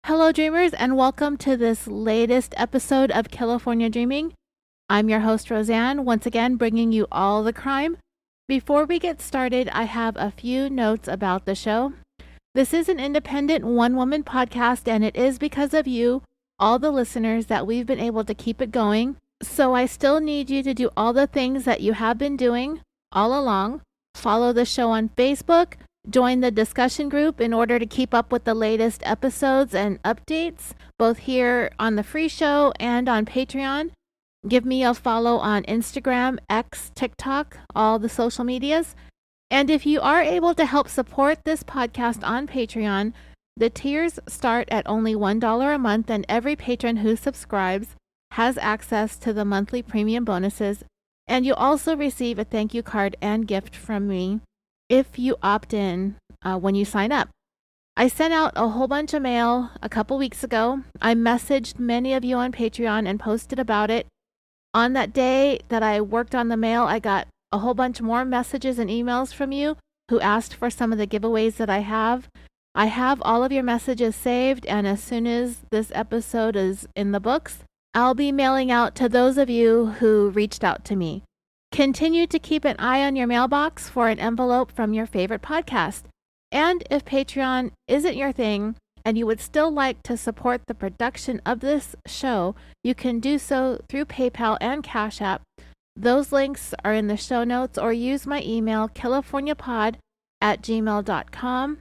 Hello, dreamers, and welcome to this latest episode of California Dreaming. I'm your host, Roseanne, once again bringing you all the crime. Before we get started, I have a few notes about the show. This is an independent one-woman podcast, and it is because of you, all the listeners, that we've been able to keep it going. So I still need you to do all the things that you have been doing all along. Follow the show on Facebook. Join the discussion group in order to keep up with the latest episodes and updates, both here on the free show and on Patreon. Give me a follow on Instagram, X, TikTok, all the social medias. And if you are able to help support this podcast on Patreon, the tiers start at only $1 a month, and every patron who subscribes has access to the monthly premium bonuses. And you also receive a thank you card and gift from me if you opt in when you sign up. I sent out a whole bunch of mail a couple weeks ago. I messaged many of you on Patreon and posted about it. On that day that I worked on the mail, I got a whole bunch more messages and emails from you who asked for some of the giveaways that I have. I have all of your messages saved, and as soon as this episode is in the books, I'll be mailing out to those of you who reached out to me. Continue to keep an eye on your mailbox for an envelope from your favorite podcast. And if Patreon isn't your thing and you would still like to support the production of this show, you can do so through PayPal and Cash App. Those links are in the show notes, or use my email, californiapod@gmail.com.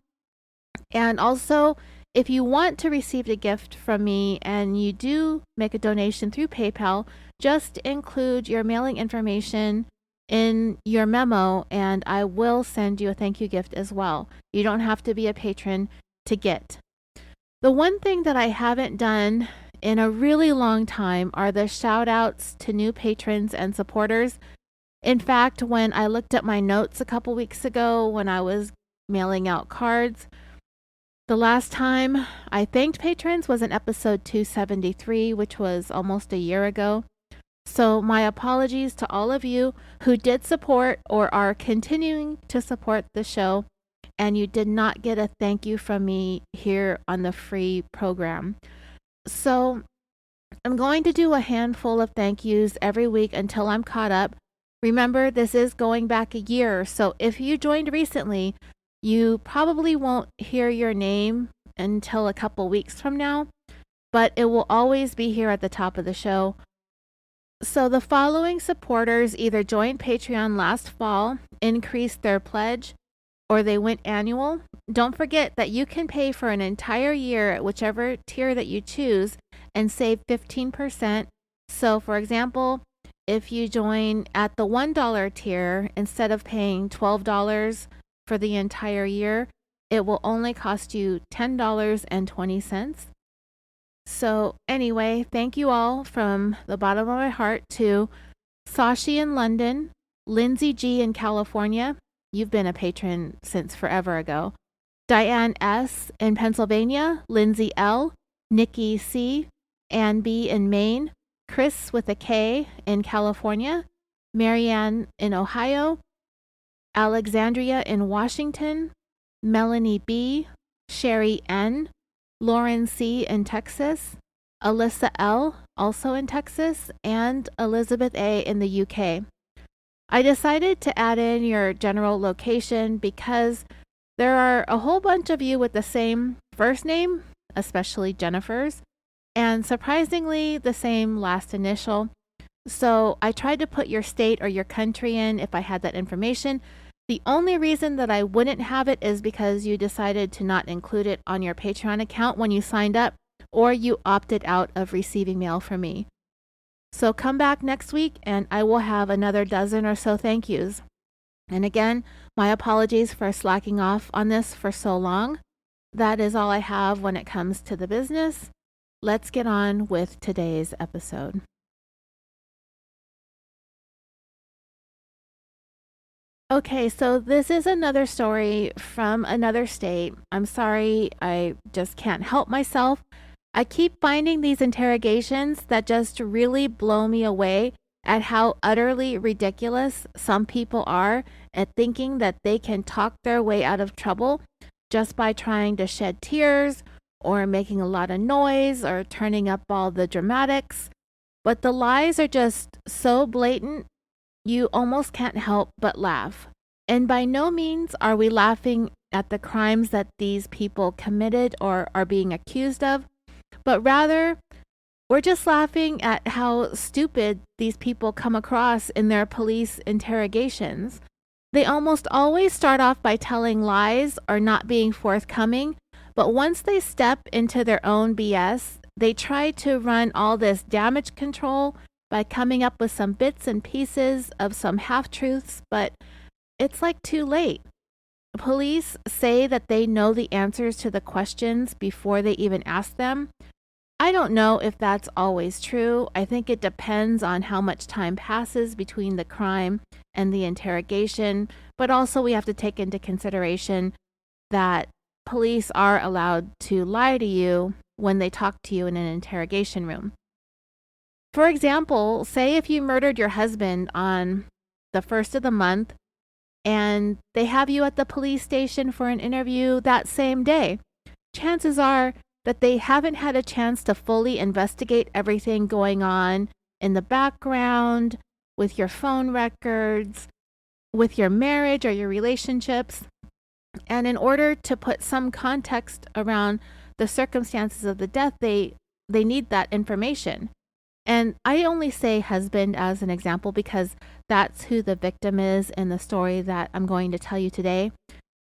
And also, if you want to receive a gift from me and you do make a donation through PayPal, just include your mailing information in your memo and I will send you a thank you gift as well. You don't have to be a patron to get. The one thing that I haven't done in a really long time are the shout outs to new patrons and supporters. In fact, when I looked at my notes a couple weeks ago when I was mailing out cards, the last time I thanked patrons was in episode 273, which was almost a year ago. So my apologies to all of you who did support or are continuing to support the show, and you did not get a thank you from me here on the free program. So I'm going to do a handful of thank yous every week until I'm caught up. Remember, this is going back a year, so if you joined recently, you probably won't hear your name until a couple weeks from now, but it will always be here at the top of the show. So the following supporters either joined Patreon last fall, increased their pledge, or they went annual. Don't forget that you can pay for an entire year at whichever tier that you choose and save 15%. So for example, if you join at the $1 tier, instead of paying $12 for the entire year, it will only cost you $10.20. So anyway, thank you all from the bottom of my heart to Sashi in London, Lindsay G in California. You've been a patron since forever ago. Diane S in Pennsylvania, Lindsay L, Nikki C, Ann B in Maine, Chris with a K in California, Marianne in Ohio, Alexandria in Washington, Melanie B, Sherry N, Lauren C in Texas, Alyssa L also in Texas, and Elizabeth A in the UK. I decided to add in your general location because there are a whole bunch of you with the same first name, especially Jennifer's, and surprisingly the same last initial. So I tried to put your state or your country in if I had that information. The only reason that I wouldn't have it is because you decided to not include it on your Patreon account when you signed up, or you opted out of receiving mail from me. So come back next week and I will have another dozen or so thank yous. And again, my apologies for slacking off on this for so long. That is all I have when it comes to the business. Let's get on with today's episode. Okay, so this is another story from another state. I'm sorry, I just can't help myself. I keep finding these interrogations that just really blow me away at how utterly ridiculous some people are at thinking that they can talk their way out of trouble just by trying to shed tears or making a lot of noise or turning up all the dramatics. But the lies are just so blatant, you almost can't help but laugh. And by no means are we laughing at the crimes that these people committed or are being accused of, but rather we're just laughing at how stupid these people come across in their police interrogations. They almost always start off by telling lies or not being forthcoming, but once they step into their own BS, they try to run all this damage control by coming up with some bits and pieces of some half-truths, but it's like too late. Police say that they know the answers to the questions before they even ask them. I don't know if that's always true. I think it depends on how much time passes between the crime and the interrogation, but also we have to take into consideration that police are allowed to lie to you when they talk to you in an interrogation room. For example, say if you murdered your husband on the first of the month and they have you at the police station for an interview that same day, chances are that they haven't had a chance to fully investigate everything going on in the background, with your phone records, with your marriage or your relationships. And in order to put some context around the circumstances of the death, they need that information. And I only say husband as an example because that's who the victim is in the story that I'm going to tell you today,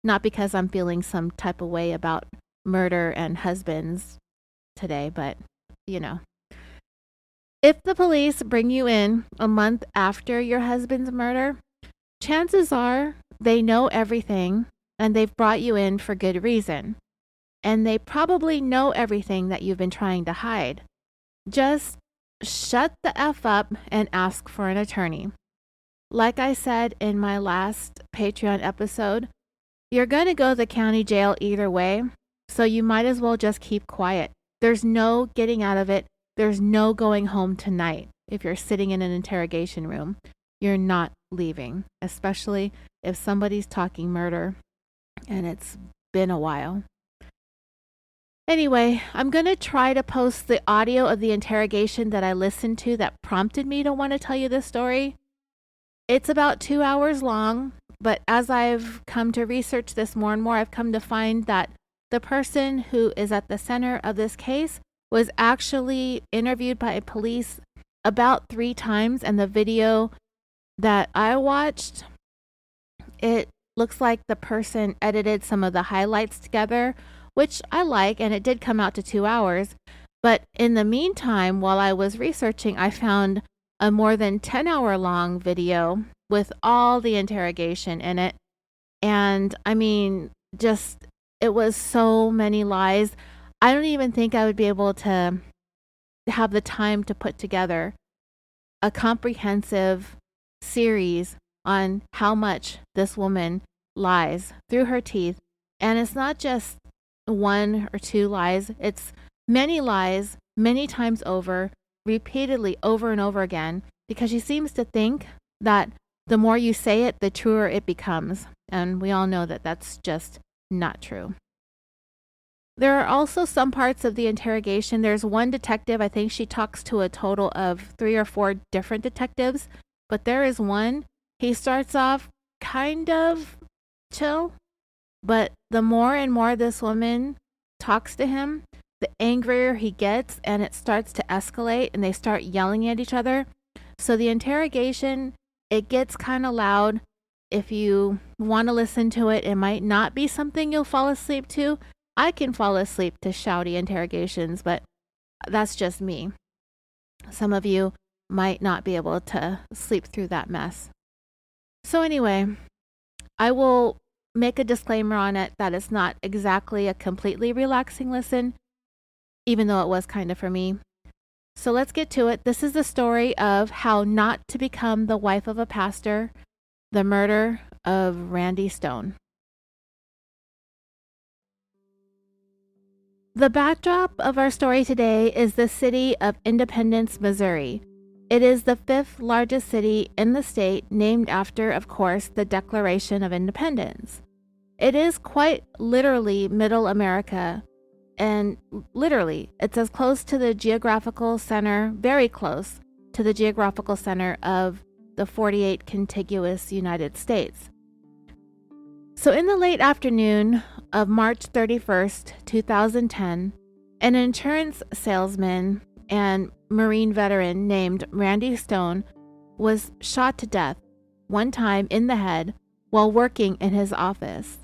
not because I'm feeling some type of way about murder and husbands today, but if the police bring you in a month after your husband's murder, chances are they know everything and they've brought you in for good reason. And they probably know everything that you've been trying to hide. Just shut the F up and ask for an attorney. Like I said in my last Patreon episode, you're going to go to the county jail either way, so you might as well just keep quiet. There's no getting out of it. There's no going home tonight. If you're sitting in an interrogation room, you're not leaving, especially if somebody's talking murder and it's been a while. Anyway, I'm going to try to post the audio of the interrogation that I listened to that prompted me to want to tell you this story. It's about 2 hours long, but as I've come to research this more and more, I've come to find that the person who is at the center of this case was actually interviewed by police about 3 times, and the video that I watched, it looks like the person edited some of the highlights together, which I like, and it did come out to 2 hours. But in the meantime, while I was researching, I found a more than 10-hour long video with all the interrogation in it. And I mean, just, it was so many lies. I don't even think I would be able to have the time to put together a comprehensive series on how much this woman lies through her teeth. And it's not just 1 or 2 lies, it's many lies, many times over, repeatedly over and over again, because she seems to think that the more you say it, the truer it becomes. And we all know that that's just not true. There are also some parts of the interrogation. There's one detective, I think she talks to a total of 3 or 4 different detectives, but there is one. He starts off kind of chill, but the more and more this woman talks to him, the angrier he gets, and it starts to escalate, and they start yelling at each other. So the interrogation, it gets kind of loud. If you want to listen to it, it might not be something you'll fall asleep to. I can fall asleep to shouty interrogations, but that's just me. Some of you might not be able to sleep through that mess. So anyway, I will make a disclaimer on it that it's not exactly a completely relaxing listen, even though it was kind of for me. So let's get to it. This is the story of how not to become the wife of a pastor, the murder of Randy Stone. The backdrop of our story today is the city of Independence, Missouri. It is the 5th largest city in the state, named after, of course, the Declaration of Independence. It is quite literally Middle America. And literally, it's as close to the geographical center, very close to the geographical center of the 48 contiguous United States. So in the late afternoon of March 31st, 2010, an insurance salesman and Marine veteran named Randy Stone was shot to death one time in the head while working in his office.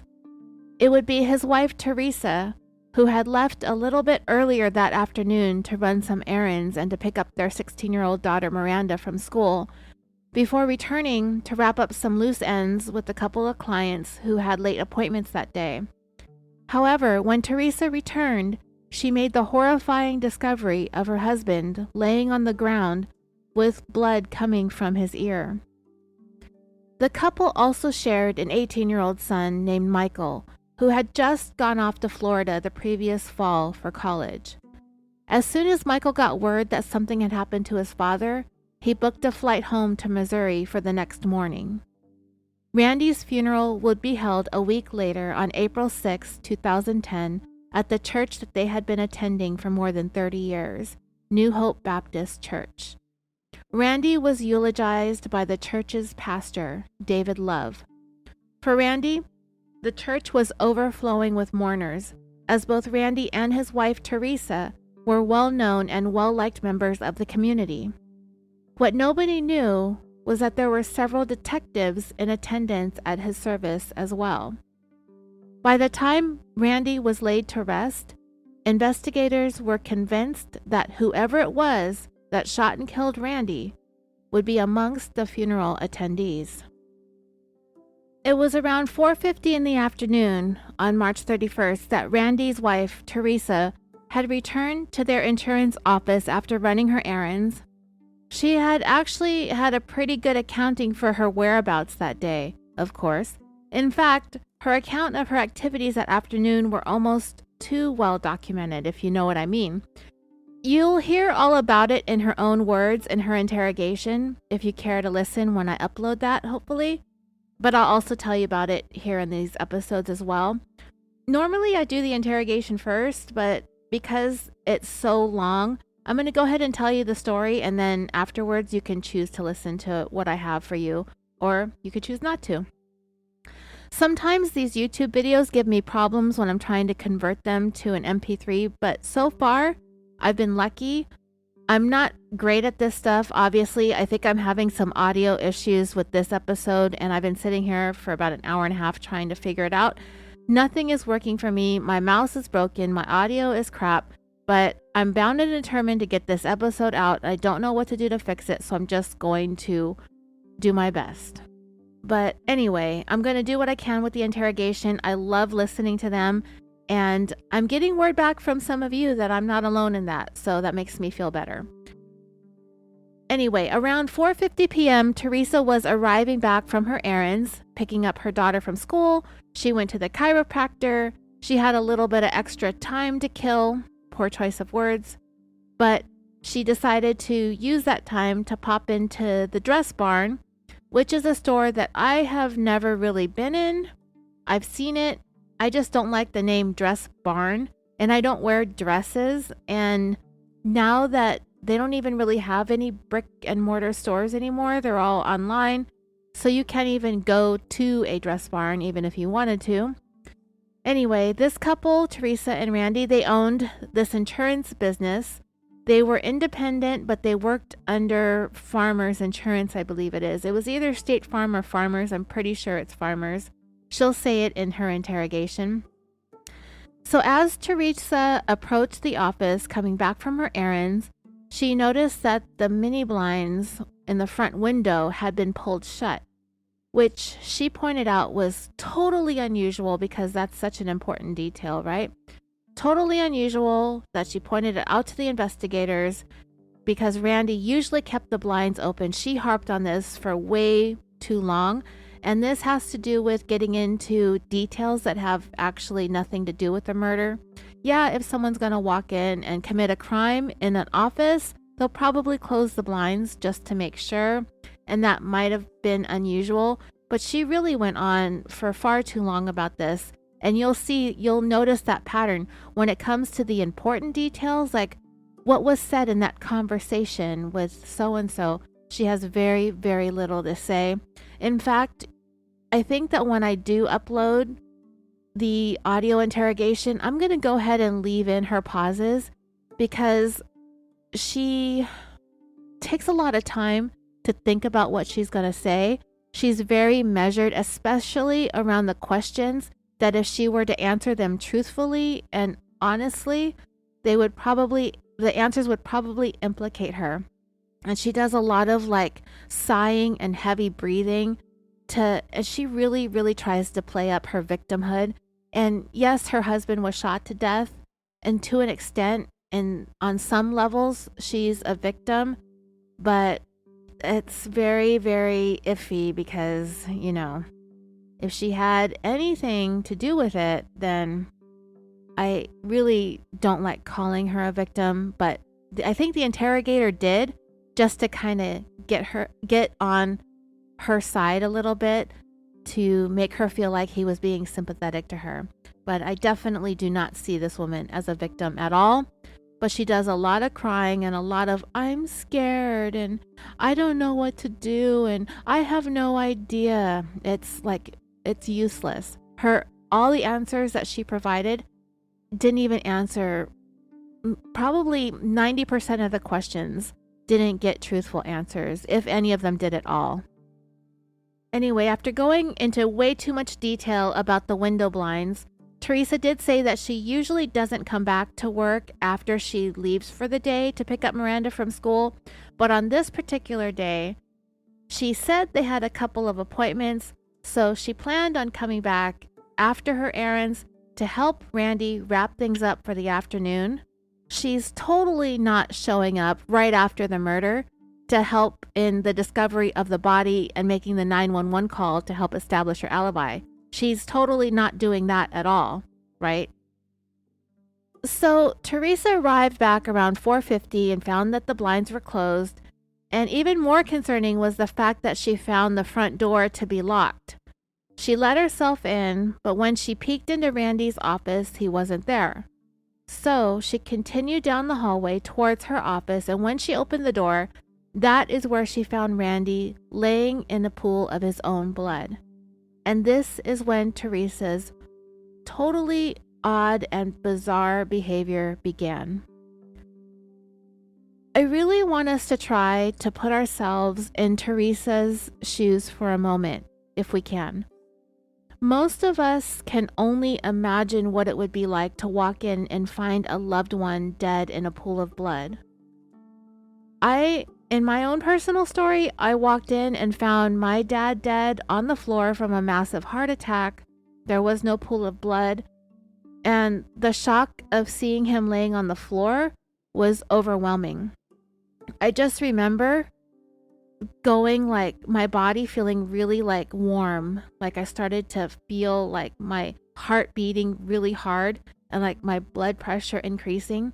It would be his wife, Teresa, who had left a little bit earlier that afternoon to run some errands and to pick up their 16-year-old daughter, Miranda, from school, before returning to wrap up some loose ends with a couple of clients who had late appointments that day. However, when Teresa returned, she made the horrifying discovery of her husband laying on the ground with blood coming from his ear. The couple also shared an 18-year-old son named Michael, who had just gone off to Florida the previous fall for college. As soon as Michael got word that something had happened to his father, he booked a flight home to Missouri for the next morning. Randy's funeral would be held a week later on April 6, 2010, at the church that they had been attending for more than 30 years, New Hope Baptist Church. Randy was eulogized by the church's pastor, David Love. For Randy, the church was overflowing with mourners, as both Randy and his wife, Teresa, were well-known and well-liked members of the community. What nobody knew was that there were several detectives in attendance at his service as well. By the time Randy was laid to rest, investigators were convinced that whoever it was that shot and killed Randy would be amongst the funeral attendees. It was around 4:50 in the afternoon on March 31st that Randy's wife, Teresa, had returned to their insurance office after running her errands. She had actually had a pretty good accounting for her whereabouts that day, of course. In fact, her account of her activities that afternoon were almost too well documented, if you know what I mean. You'll hear all about it in her own words in her interrogation, if you care to listen when I upload that, hopefully. But I'll also tell you about it here in these episodes as well. Normally I do the interrogation first, but because it's so long, I'm going to go ahead and tell you the story, and then afterwards you can choose to listen to what I have for you, or you could choose not to. Sometimes these YouTube videos give me problems when I'm trying to convert them to an MP3, but so far, I've been lucky. I'm not great at this stuff, obviously. I think I'm having some audio issues with this episode, and I've been sitting here for about an hour and a half trying to figure it out. Nothing is working for me. My mouse is broken. My audio is crap. But I'm bound and determined to get this episode out. I don't know what to do to fix it, so I'm just going to do my best. But anyway, I'm going to do what I can with the interrogation. I love listening to them, and I'm getting word back from some of you that I'm not alone in that, so that makes me feel better. Anyway, around 4:50 p.m., Teresa was arriving back from her errands, picking up her daughter from school. She went to the chiropractor. She had a little bit of extra time to kill. Poor choice of words, but she decided to use that time to pop into the Dress Barn, which is a store that I have never really been in. I've seen it. I just don't like the name Dress Barn, and I don't wear dresses. And now that they don't even really have any brick and mortar stores anymore, they're all online, so you can't even go to a Dress Barn even if you wanted to. Anyway, this couple, Teresa and Randy, they owned this insurance business. They were independent, but they worked under Farmers Insurance, I believe it is. It was either State Farm or Farmers. I'm pretty sure it's Farmers. She'll say it in her interrogation. So as Teresa approached the office, coming back from her errands, she noticed that the mini blinds in the front window had been pulled shut, which she pointed out was totally unusual because that's such an important detail, right? Totally unusual that she pointed it out to the investigators because Randy usually kept the blinds open. She harped on this for way too long, and this has to do with getting into details that have actually nothing to do with the murder. Yeah, if someone's going to walk in and commit a crime in an office, they'll probably close the blinds just to make sure, and that might have been unusual, but she really went on for far too long about this. And you'll notice that pattern when it comes to the important details, like what was said in that conversation with so and so. She has very, very little to say. In fact, I think that when I do upload the audio interrogation, I'm going to go ahead and leave in her pauses because she takes a lot of time to think about what she's going to say. She's very measured, especially around the questions that if she were to answer them truthfully and honestly, the answers would probably implicate her. And she does a lot of like sighing and heavy breathing and she really, really tries to play up her victimhood. And yes, her husband was shot to death, and to an extent, and on some levels, she's a victim, but it's very, very iffy because, if she had anything to do with it, then I really don't like calling her a victim. But I think the interrogator did, just to kind of get on her side a little bit, to make her feel like he was being sympathetic to her. But I definitely do not see this woman as a victim at all. But she does a lot of crying and a lot of, I'm scared and I don't know what to do and I have no idea. It's useless. All the answers that she provided didn't even answer, probably 90% of the questions didn't get truthful answers, if any of them did at all. Anyway, after going into way too much detail about the window blinds, Teresa did say that she usually doesn't come back to work after she leaves for the day to pick up Miranda from school, but on this particular day, she said they had a couple of appointments, so she planned on coming back after her errands to help Randy wrap things up for the afternoon. She's totally not showing up right after the murder to help in the discovery of the body and making the 911 call to help establish her alibi. She's totally not doing that at all, right? So Teresa arrived back around 4:50 and found that the blinds were closed. And even more concerning was the fact that she found the front door to be locked. She let herself in, but when she peeked into Randy's office, he wasn't there. So she continued down the hallway towards her office, and when she opened the door, that is where she found Randy laying in a pool of his own blood. And this is when Teresa's totally odd and bizarre behavior began. I really want us to try to put ourselves in Teresa's shoes for a moment, if we can. Most of us can only imagine what it would be like to walk in and find a loved one dead in a pool of blood. In my own personal story, I walked in and found my dad dead on the floor from a massive heart attack. There was no pool of blood, and the shock of seeing him laying on the floor was overwhelming. I just remember going my body feeling really warm. I started to feel my heart beating really hard and my blood pressure increasing.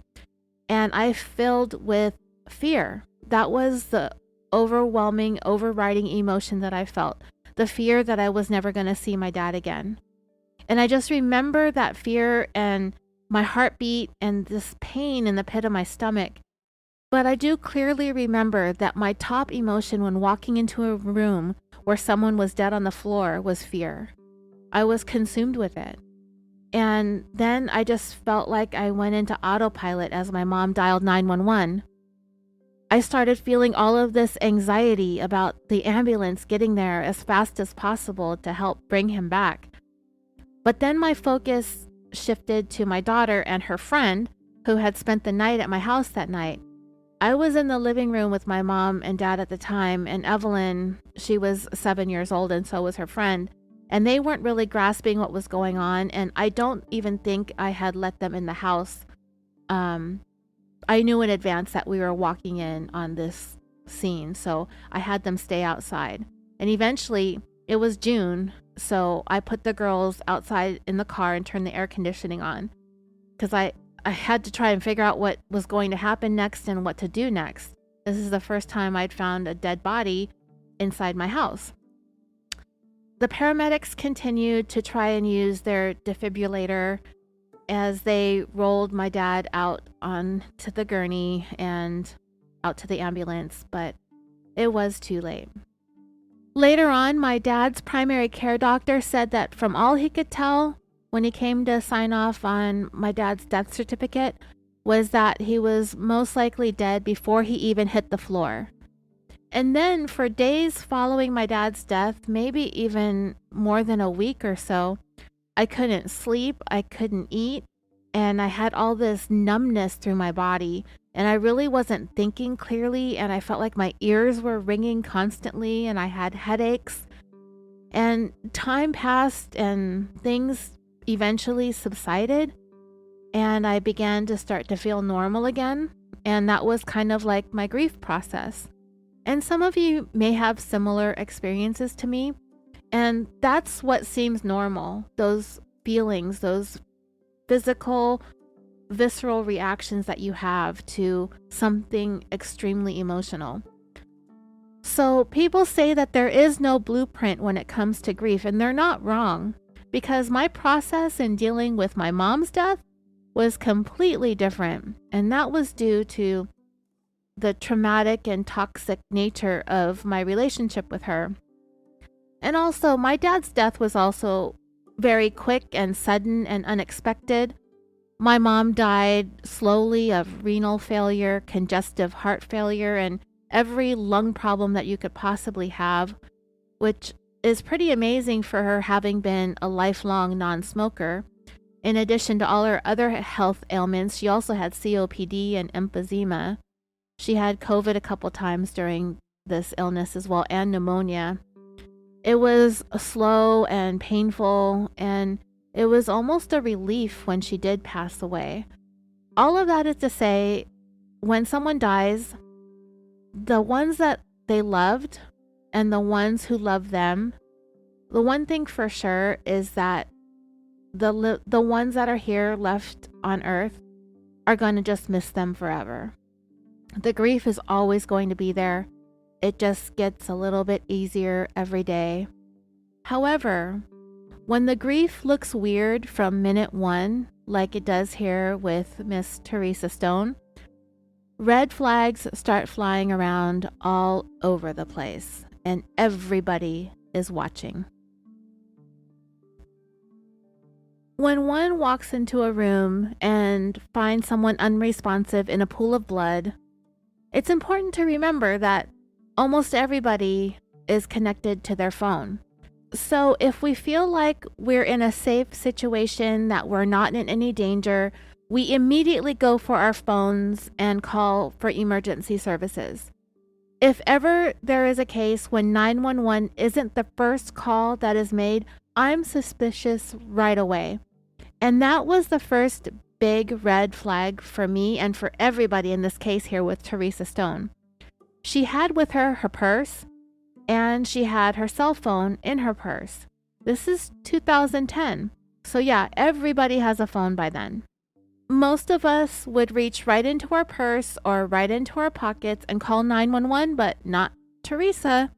And I filled with fear. That was the overwhelming, overriding emotion that I felt. The fear that I was never going to see my dad again. And I just remember that fear and my heartbeat and this pain in the pit of my stomach. But I do clearly remember that my top emotion when walking into a room where someone was dead on the floor was fear. I was consumed with it. And then I just felt like I went into autopilot as my mom dialed 911. I started feeling all of this anxiety about the ambulance getting there as fast as possible to help bring him back. But then my focus shifted to my daughter and her friend who had spent the night at my house that night. I was in the living room with my mom and dad at the time, and Evelyn, she was 7 years old and so was her friend, and they weren't really grasping what was going on, and I don't even think I had let them in the house. I knew in advance that we were walking in on this scene, so I had them stay outside. And eventually, it was June, so I put the girls outside in the car and turned the air conditioning on, because I had to try and figure out what was going to happen next and what to do next. This is the first time I'd found a dead body inside my house. The paramedics continued to try and use their defibrillator as they rolled my dad out onto the gurney and out to the ambulance, but it was too late. Later on, my dad's primary care doctor said that from all he could tell when he came to sign off on my dad's death certificate was that he was most likely dead before he even hit the floor. And then for days following my dad's death, maybe even more than a week or so, I couldn't sleep, I couldn't eat, and I had all this numbness through my body, and I really wasn't thinking clearly, and I felt like my ears were ringing constantly, and I had headaches. And time passed, and things eventually subsided, and I began to start to feel normal again, and that was kind of like my grief process. And some of you may have similar experiences to me, and that's what seems normal, those feelings, those physical, visceral reactions that you have to something extremely emotional. So people say that there is no blueprint when it comes to grief, and they're not wrong, because my process in dealing with my mom's death was completely different, and that was due to the traumatic and toxic nature of my relationship with her. And also, my dad's death was also very quick and sudden and unexpected. My mom died slowly of renal failure, congestive heart failure, and every lung problem that you could possibly have, which is pretty amazing for her having been a lifelong non-smoker. In addition to all her other health ailments, she also had COPD and emphysema. She had COVID a couple times during this illness as well, and pneumonia. It was slow and painful, and it was almost a relief when she did pass away. All of that is to say, when someone dies, the ones that they loved and the ones who love them, the one thing for sure is that the ones that are here left on earth are going to just miss them forever. The grief is always going to be there. It just gets a little bit easier every day. However, when the grief looks weird from minute one, like it does here with Miss Teresa Stone, red flags start flying around all over the place, and everybody is watching. When one walks into a room and finds someone unresponsive in a pool of blood, it's important to remember that almost everybody is connected to their phone. So if we feel like we're in a safe situation, that we're not in any danger, we immediately go for our phones and call for emergency services. If ever there is a case when 911 isn't the first call that is made, I'm suspicious right away. And that was the first big red flag for me and for everybody in this case here with Teresa Stone. She had with her her purse, and she had her cell phone in her purse. This is 2010. So yeah, everybody has a phone by then. Most of us would reach right into our purse or right into our pockets and call 911, but not Teresa.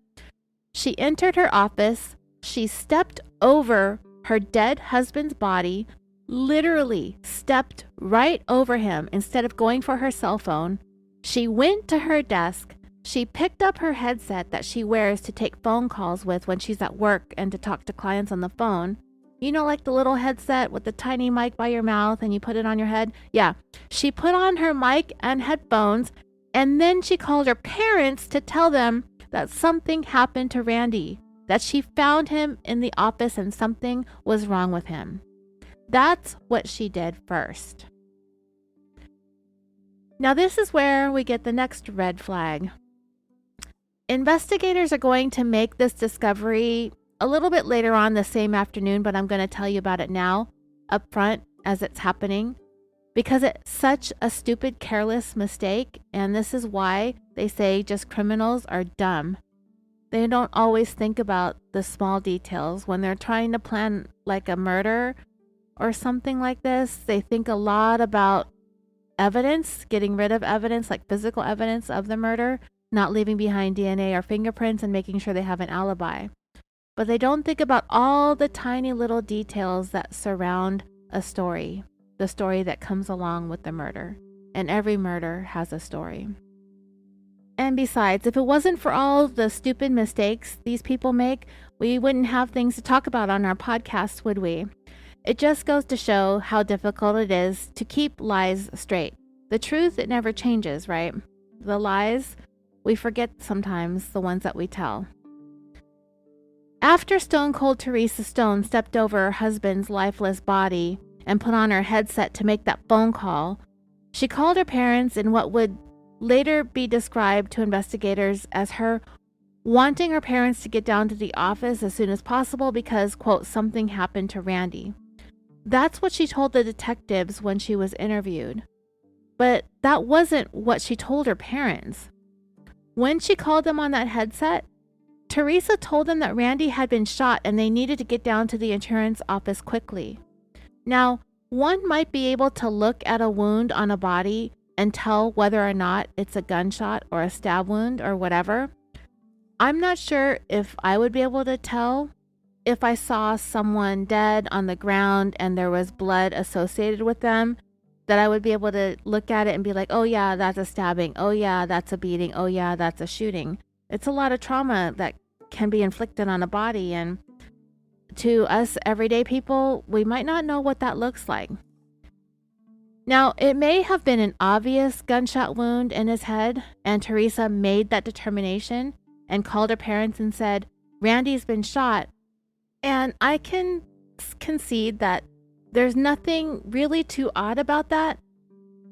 She entered her office. She stepped over her dead husband's body, literally stepped right over him instead of going for her cell phone. She went to her desk. She picked up her headset that she wears to take phone calls with when she's at work and to talk to clients on the phone. You know, like the little headset with the tiny mic by your mouth and you put it on your head? Yeah. She put on her mic and headphones, and then she called her parents to tell them that something happened to Randy, that she found him in the office and something was wrong with him. That's what she did first. Now, this is where we get the next red flag. Investigators are going to make this discovery a little bit later on the same afternoon, but I'm going to tell you about it now, up front, as it's happening, because it's such a stupid, careless mistake, and this is why they say just criminals are dumb. They don't always think about the small details. When they're trying to plan like a murder or something like this, they think a lot about evidence, getting rid of evidence, like physical evidence of the murder, not leaving behind DNA or fingerprints, and making sure they have an alibi. but they don't think about all the tiny little details that surround a story, the story that comes along with the murder. And every murder has a story. And besides, if it wasn't for all the stupid mistakes these people make, we wouldn't have things to talk about on our podcast, would we? It just goes to show how difficult it is to keep lies straight. The truth, it never changes, right? The lies, we forget sometimes the ones that we tell. After Stone Cold Teresa Stone stepped over her husband's lifeless body and put on her headset to make that phone call, she called her parents in what would later be described to investigators as her wanting her parents to get down to the office as soon as possible because, quote, something happened to Randy. That's what she told the detectives when she was interviewed. But that wasn't what she told her parents. When she called them on that headset, Teresa told them that Randy had been shot and they needed to get down to the insurance office quickly. Now, one might be able to look at a wound on a body and tell whether or not it's a gunshot or a stab wound or whatever. I'm not sure if I would be able to tell if I saw someone dead on the ground and there was blood associated with them, that I would be able to look at it and be like, oh yeah, that's a stabbing. Oh yeah, that's a beating. Oh yeah, that's a shooting. It's a lot of trauma that can be inflicted on a body. And to us everyday people, we might not know what that looks like. Now, it may have been an obvious gunshot wound in his head, and Teresa made that determination and called her parents and said, Randy's been shot. And I can concede that there's nothing really too odd about that,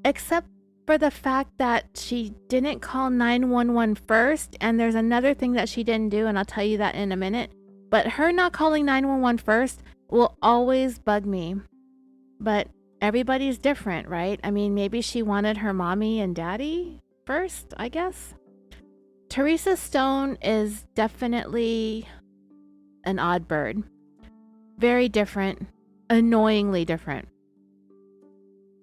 except for the fact that she didn't call 911 first. And there's another thing that she didn't do, and I'll tell you that in a minute. But her not calling 911 first will always bug me. But everybody's different, right? I mean, maybe she wanted her mommy and daddy first, I guess. Teresa Stone is definitely an odd bird. Very different, annoyingly different.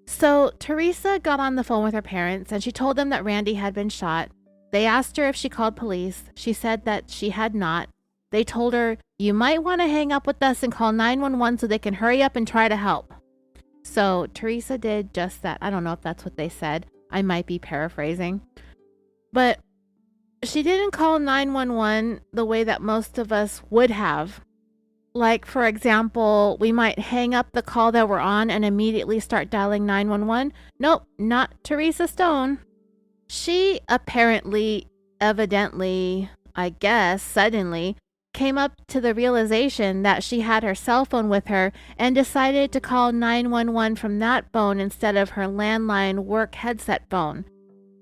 So Teresa got on the phone with her parents and she told them that Randy had been shot. They asked her if she called police. She said that she had not. They told her, you might want to hang up with us and call 911 so they can hurry up and try to help. So Teresa did just that. I don't know if that's what they said. I might be paraphrasing. But she didn't call 911 the way that most of us would have. Like, for example, we might hang up the call that we're on and immediately start dialing 911. Nope, not Teresa Stone. She apparently, evidently, I guess, suddenly came up to the realization that she had her cell phone with her and decided to call 911 from that phone instead of her landline work headset phone.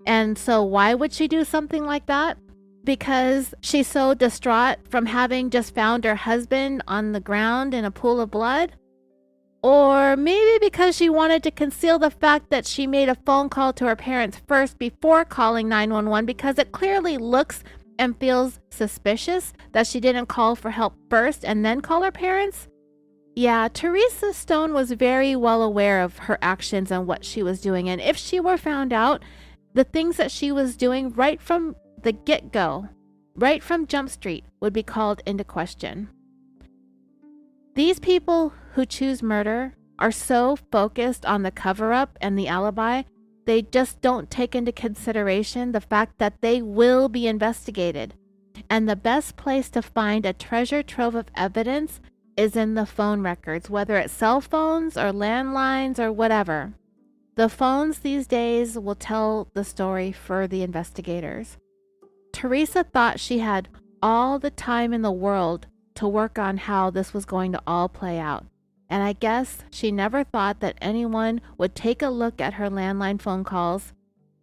And so why would she do something like that? Because she's so distraught from having just found her husband on the ground in a pool of blood? Or maybe because she wanted to conceal the fact that she made a phone call to her parents first before calling 911 because it clearly looks and feels suspicious that she didn't call for help first and then call her parents? Yeah, Teresa Stone was very well aware of her actions and what she was doing. And if she were found out, the things that she was doing right from the get-go, right from Jump Street, would be called into question. These people who choose murder are so focused on the cover-up and the alibi, they just don't take into consideration the fact that they will be investigated. And the best place to find a treasure trove of evidence is in the phone records, whether it's cell phones or landlines or whatever. The phones these days will tell the story for the investigators. Teresa thought she had all the time in the world to work on how this was going to all play out. And I guess she never thought that anyone would take a look at her landline phone calls.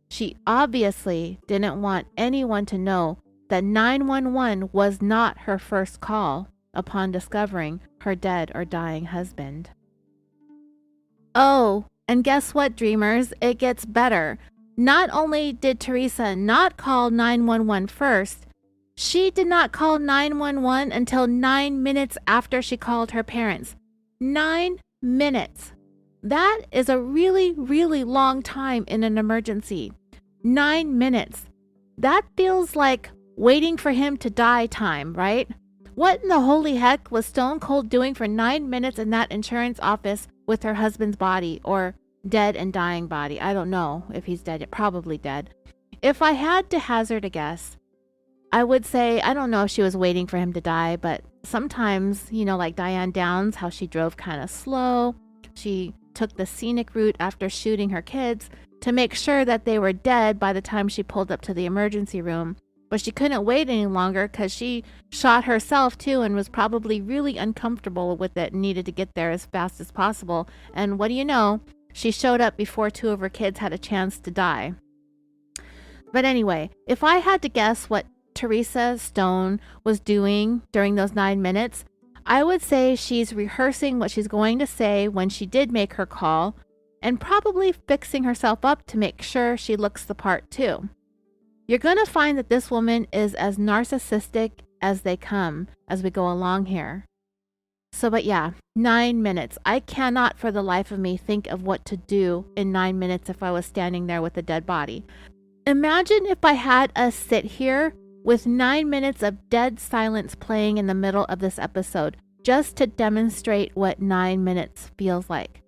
She obviously didn't want anyone to know that 911 was not her first call upon discovering her dead or dying husband. Oh, and guess what, dreamers? It gets better. Not only did Teresa not call 911 first, she did not call 911 until 9 minutes after she called her parents. 9 minutes. That is a really, really long time in an emergency. 9 minutes. That feels like waiting for him to die time, right? What in the holy heck was Stone Cold doing for 9 minutes in that insurance office with her husband's body, or dead and dying body? I don't know if he's dead, probably dead. If I had to hazard a guess, I would say, I don't know if she was waiting for him to die, but sometimes, like Diane Downs, how she drove kind of slow. She took the scenic route after shooting her kids to make sure that they were dead by the time she pulled up to the emergency room. But she couldn't wait any longer because she shot herself too and was probably really uncomfortable with it and needed to get there as fast as possible. And what do you know? She showed up before 2 of her kids had a chance to die. But anyway, if I had to guess what Teresa Stone was doing during those 9 minutes, I would say she's rehearsing what she's going to say when she did make her call, and probably fixing herself up to make sure she looks the part too. You're going to find that this woman is as narcissistic as they come as we go along here. But yeah, 9 minutes. I cannot for the life of me think of what to do in 9 minutes if I was standing there with a dead body. Imagine if I had us sit here with 9 minutes of dead silence playing in the middle of this episode, just to demonstrate what 9 minutes feels like.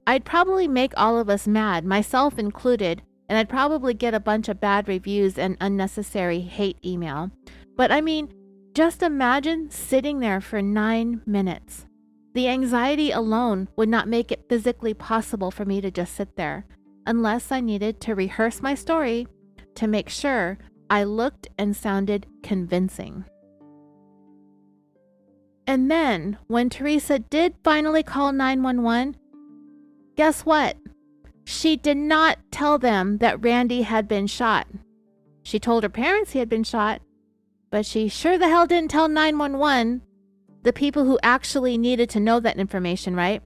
I'd probably make all of us mad, myself included, and I'd probably get a bunch of bad reviews and unnecessary hate email. But I mean, just imagine sitting there for 9 minutes. The anxiety alone would not make it physically possible for me to just sit there, unless I needed to rehearse my story to make sure I looked and sounded convincing. And then, when Teresa did finally call 911, guess what? She did not tell them that Randy had been shot. She told her parents he had been shot, but she sure the hell didn't tell 911, the people who actually needed to know that information, right?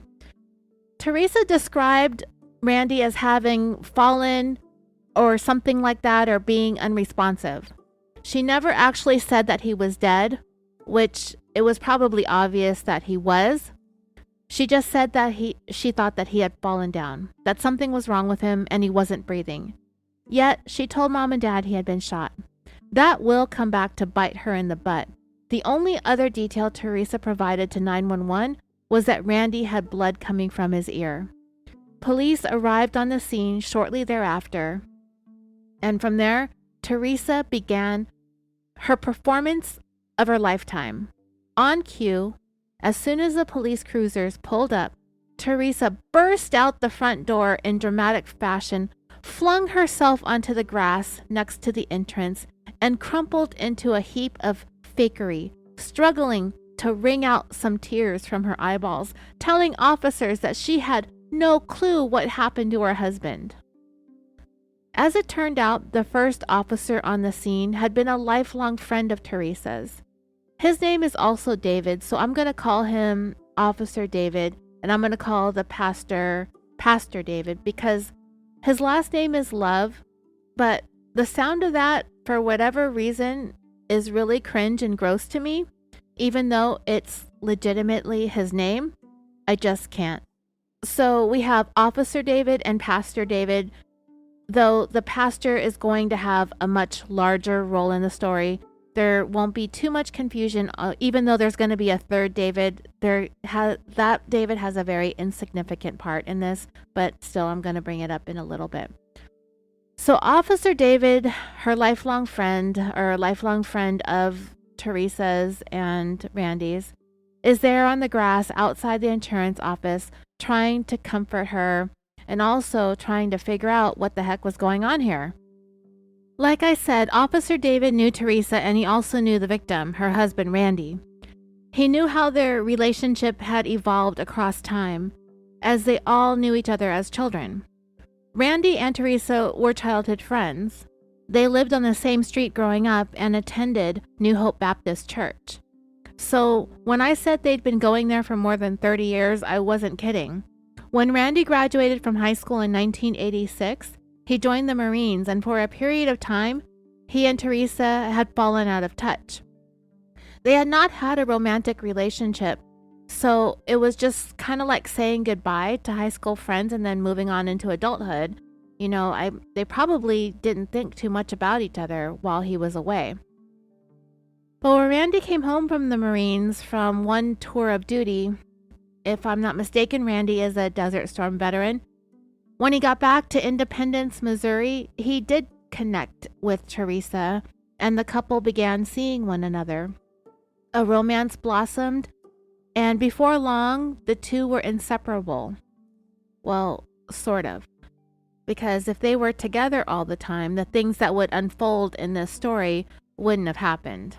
Teresa described Randy as having fallen or something like that, or being unresponsive. She never actually said that he was dead, which it was probably obvious that he was. She just said that she thought that he had fallen down, that something was wrong with him and he wasn't breathing. Yet she told Mom and Dad he had been shot. That will come back to bite her in the butt. The only other detail Teresa provided to 911 was that Randy had blood coming from his ear. Police arrived on the scene shortly thereafter, and from there, Teresa began her performance of her lifetime. On cue, as soon as the police cruisers pulled up, Teresa burst out the front door in dramatic fashion, flung herself onto the grass next to the entrance, and crumpled into a heap of fakery, struggling to wring out some tears from her eyeballs, telling officers that she had no clue what happened to her husband. As it turned out, the first officer on the scene had been a lifelong friend of Teresa's. His name is also David, so I'm going to call him Officer David, and I'm going to call the pastor David, because his last name is Love, but the sound of that, for whatever reason, is really cringe and gross to me, even though it's legitimately his name. I just can't. So we have Officer David and Pastor David, though the pastor is going to have a much larger role in the story. There won't be too much confusion, even though there's going to be a third David. That David has a very insignificant part in this, but still I'm going to bring it up in a little bit. So Officer David, her lifelong friend of Teresa's and Randy's, is there on the grass outside the insurance office trying to comfort her and also trying to figure out what the heck was going on here. Like I said, Officer David knew Teresa, and he also knew the victim, her husband Randy. He knew how their relationship had evolved across time, as they all knew each other as children. Randy and Teresa were childhood friends. They lived on the same street growing up and attended New Hope Baptist Church. So when I said they'd been going there for more than 30 years, I wasn't kidding. When Randy graduated from high school in 1986, he joined the Marines, and for a period of time, he and Teresa had fallen out of touch. They had not had a romantic relationship, so it was just kind of like saying goodbye to high school friends and then moving on into adulthood. They probably didn't think too much about each other while he was away. But when Randy came home from the Marines from one tour of duty, if I'm not mistaken, Randy is a Desert Storm veteran. When he got back to Independence, Missouri, he did connect with Teresa, and the couple began seeing one another. A romance blossomed, and before long, the two were inseparable. Well, sort of. Because if they were together all the time, the things that would unfold in this story wouldn't have happened.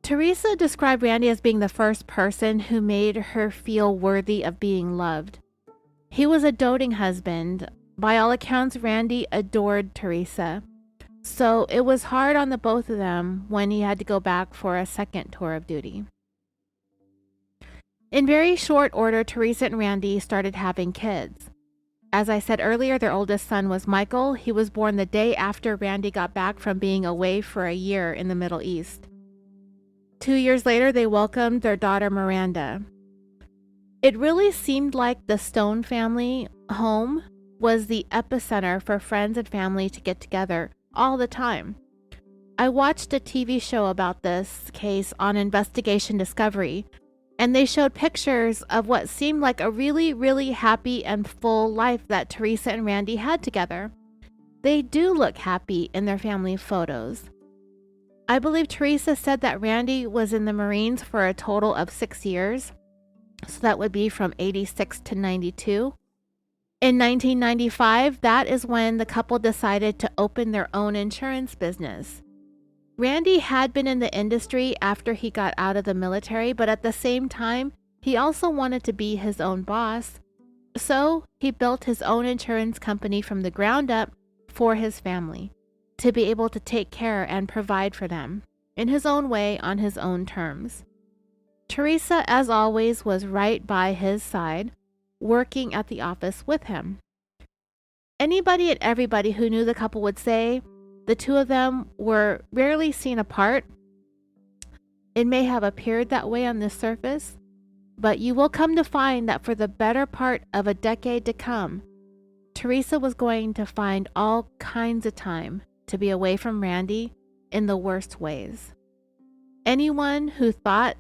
Teresa described Randy as being the first person who made her feel worthy of being loved. He was a doting husband. By all accounts, Randy adored Teresa. So it was hard on the both of them when he had to go back for a second tour of duty. In very short order, Teresa and Randy started having kids. As I said earlier, their oldest son was Michael. He was born the day after Randy got back from being away for a year in the Middle East. 2 years later, they welcomed their daughter Miranda. It really seemed like the Stone family home was the epicenter for friends and family to get together all the time. I watched a TV show about this case on Investigation Discovery, and they showed pictures of what seemed like a really, really happy and full life that Teresa and Randy had together. They do look happy in their family photos. I believe Teresa said that Randy was in the Marines for a total of 6 years. So that would be from 86 to 92. In 1995, that is when the couple decided to open their own insurance business. Randy had been in the industry after he got out of the military, but at the same time, he also wanted to be his own boss. So he built his own insurance company from the ground up for his family, to be able to take care and provide for them in his own way on his own terms. Teresa, as always, was right by his side, working at the office with him. Anybody and everybody who knew the couple would say the two of them were rarely seen apart. It may have appeared that way on the surface, but you will come to find that for the better part of a decade to come, Teresa was going to find all kinds of time to be away from Randy in the worst ways. Anyone who thought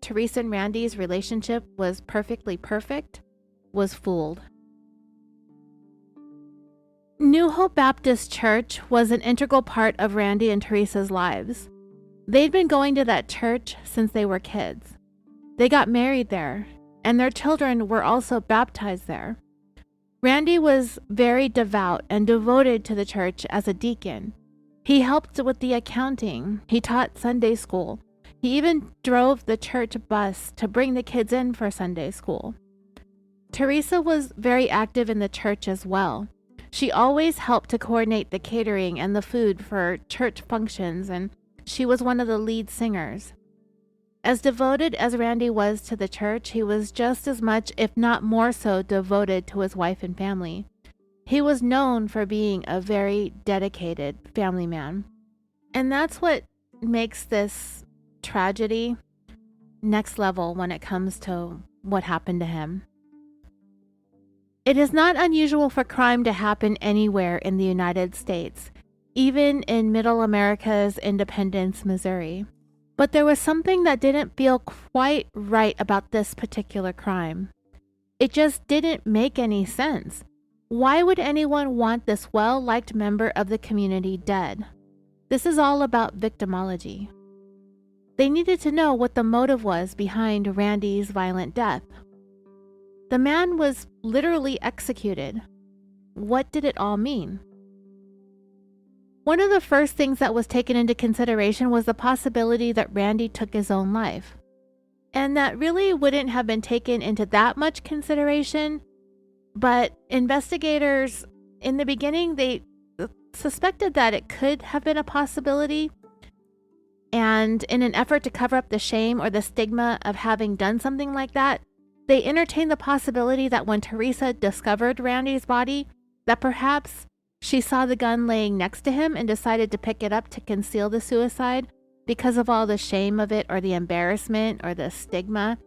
Teresa and Randy's relationship was perfectly perfect was fooled. New Hope Baptist Church was an integral part of Randy and Teresa's lives. They'd been going to that church since they were kids. They got married there, and their children were also baptized there. Randy was very devout and devoted to the church as a deacon. He helped with the accounting. He taught Sunday school. He even drove the church bus to bring the kids in for Sunday school. Teresa was very active in the church as well. She always helped to coordinate the catering and the food for church functions, and she was one of the lead singers. As devoted as Randy was to the church, he was just as much, if not more so, devoted to his wife and family. He was known for being a very dedicated family man. And that's what makes this tragedy next level when it comes to what happened to him. It is not unusual for crime to happen anywhere in the United States, even in Middle America's Independence, Missouri. But there was something that didn't feel quite right about this particular crime. It just didn't make any sense. Why would anyone want this well-liked member of the community dead? This is all about victimology. They needed to know what the motive was behind Randy's violent death. The man was literally executed. What did it all mean? One of the first things that was taken into consideration was the possibility that Randy took his own life. And that really wouldn't have been taken into that much consideration, but investigators in the beginning, they suspected that it could have been a possibility. And in an effort to cover up the shame or the stigma of having done something like that, they entertained the possibility that when Teresa discovered Randy's body, that perhaps she saw the gun laying next to him and decided to pick it up to conceal the suicide because of all the shame of it or the embarrassment or the stigma.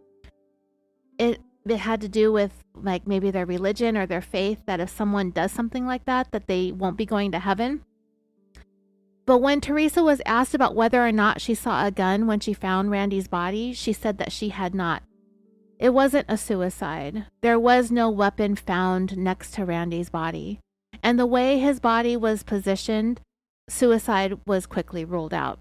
It had to do with like maybe their religion or their faith, that if someone does something like that, that they won't be going to heaven. But when Teresa was asked about whether or not she saw a gun when she found Randy's body, she said that she had not. It wasn't a suicide. There was no weapon found next to Randy's body. And the way his body was positioned, suicide was quickly ruled out.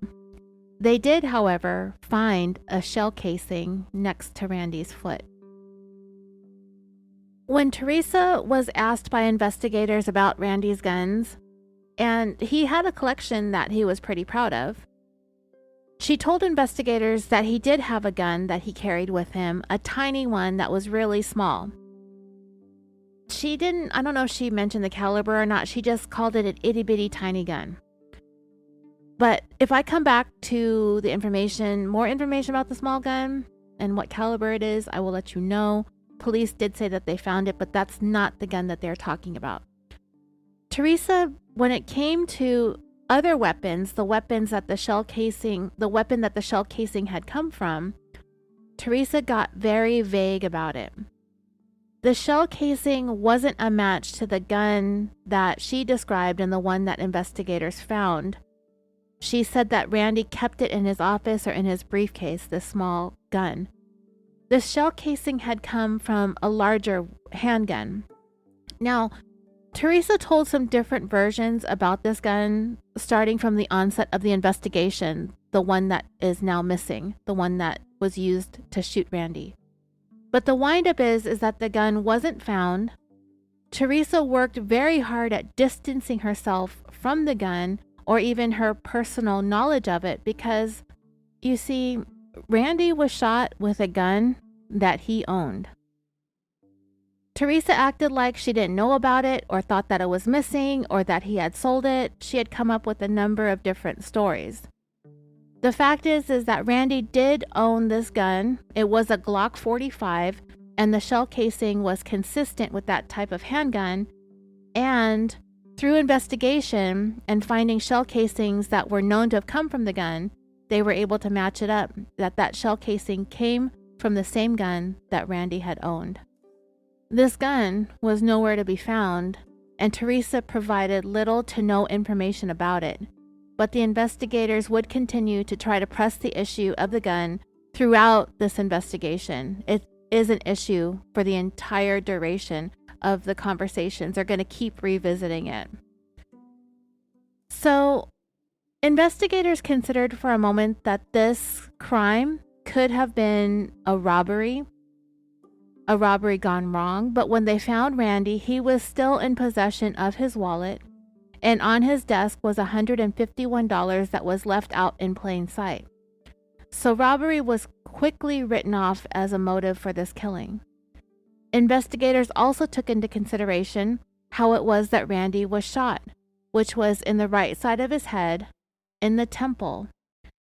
They did, however, find a shell casing next to Randy's foot. When Teresa was asked by investigators about Randy's guns, and he had a collection that he was pretty proud of, she told investigators that he did have a gun that he carried with him, a tiny one that was really small. I don't know if she mentioned the caliber or not, she just called it an itty bitty tiny gun. But if I come back to the more information about the small gun and what caliber it is, I will let you know. Police did say that they found it, but that's not the gun that they're talking about. Teresa, when it came to other weapons, the weapon that the shell casing had come from, Teresa got very vague about it. The shell casing wasn't a match to the gun that she described and the one that investigators found. She said that Randy kept it in his office or in his briefcase, this small gun. The shell casing had come from a larger handgun. Now, Teresa told some different versions about this gun, starting from the onset of the investigation, the one that is now missing, the one that was used to shoot Randy. But the windup is that the gun wasn't found. Teresa worked very hard at distancing herself from the gun or even her personal knowledge of it because, you see, Randy was shot with a gun that he owned. Teresa acted like she didn't know about it or thought that it was missing or that he had sold it. She had come up with a number of different stories. The fact is that Randy did own this gun. It was a Glock 45, and the shell casing was consistent with that type of handgun. And through investigation and finding shell casings that were known to have come from the gun, they were able to match it up that shell casing came from the same gun that Randy had owned. This gun was nowhere to be found, and Teresa provided little to no information about it. But the investigators would continue to try to press the issue of the gun throughout this investigation. It is an issue for the entire duration of the conversations. They're going to keep revisiting it. So, investigators considered for a moment that this crime could have been a robbery gone wrong, but when they found Randy, he was still in possession of his wallet, and on his desk was $151 that was left out in plain sight. So robbery was quickly written off as a motive for this killing. Investigators also took into consideration how it was that Randy was shot, which was in the right side of his head, in the temple.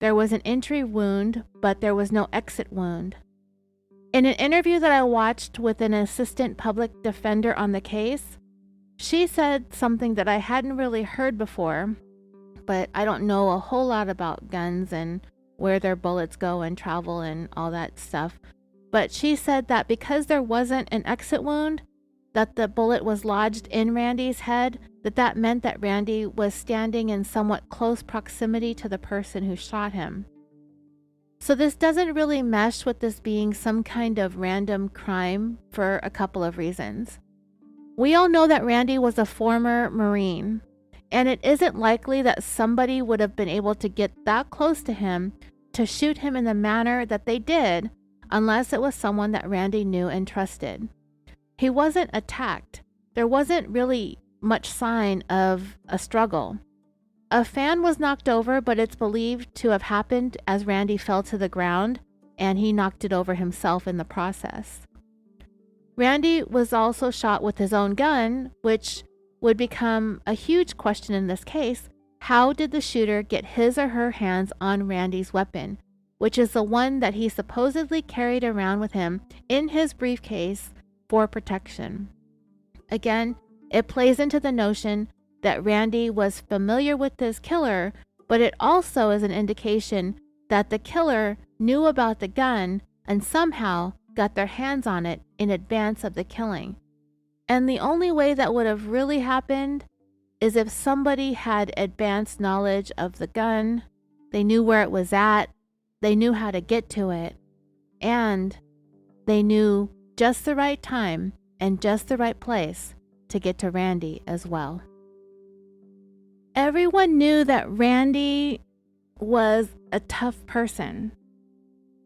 There was an entry wound, but there was no exit wound. In an interview that I watched with an assistant public defender on the case, she said something that I hadn't really heard before, but I don't know a whole lot about guns and where their bullets go and travel and all that stuff. But she said that because there wasn't an exit wound, that the bullet was lodged in Randy's head, that meant that Randy was standing in somewhat close proximity to the person who shot him. So this doesn't really mesh with this being some kind of random crime for a couple of reasons. We all know that Randy was a former Marine, and it isn't likely that somebody would have been able to get that close to him to shoot him in the manner that they did unless it was someone that Randy knew and trusted. He wasn't attacked. There wasn't really much sign of a struggle. A fan was knocked over, but it's believed to have happened as Randy fell to the ground, and he knocked it over himself in the process. Randy was also shot with his own gun, which would become a huge question in this case. How did the shooter get his or her hands on Randy's weapon, which is the one that he supposedly carried around with him in his briefcase for protection? Again, it plays into the notion that Randy was familiar with this killer, but it also is an indication that the killer knew about the gun and somehow got their hands on it in advance of the killing. And the only way that would have really happened is if somebody had advanced knowledge of the gun, they knew where it was at, they knew how to get to it, and they knew just the right time and just the right place to get to Randy as well. Everyone knew that Randy was a tough person.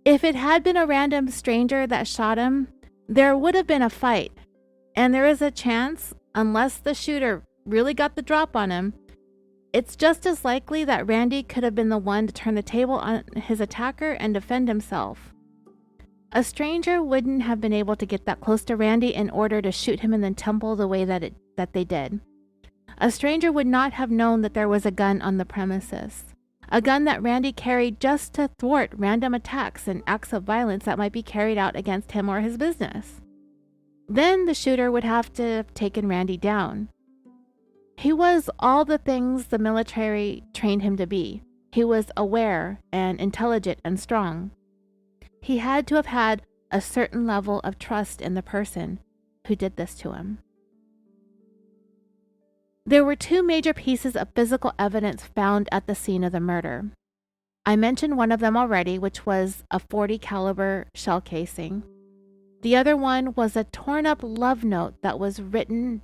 If it had been a random stranger that shot him, there would have been a fight. And there is a chance, unless the shooter really got the drop on him, it's just as likely that Randy could have been the one to turn the table on his attacker and defend himself. A stranger wouldn't have been able to get that close to Randy in order to shoot him in the temple the way that they did. A stranger would not have known that there was a gun on the premises. A gun that Randy carried just to thwart random attacks and acts of violence that might be carried out against him or his business. Then the shooter would have to have taken Randy down. He was all the things the military trained him to be. He was aware and intelligent and strong. He had to have had a certain level of trust in the person who did this to him. There were two major pieces of physical evidence found at the scene of the murder. I mentioned one of them already, which was a .40 caliber shell casing. The other one was a torn up love note that was written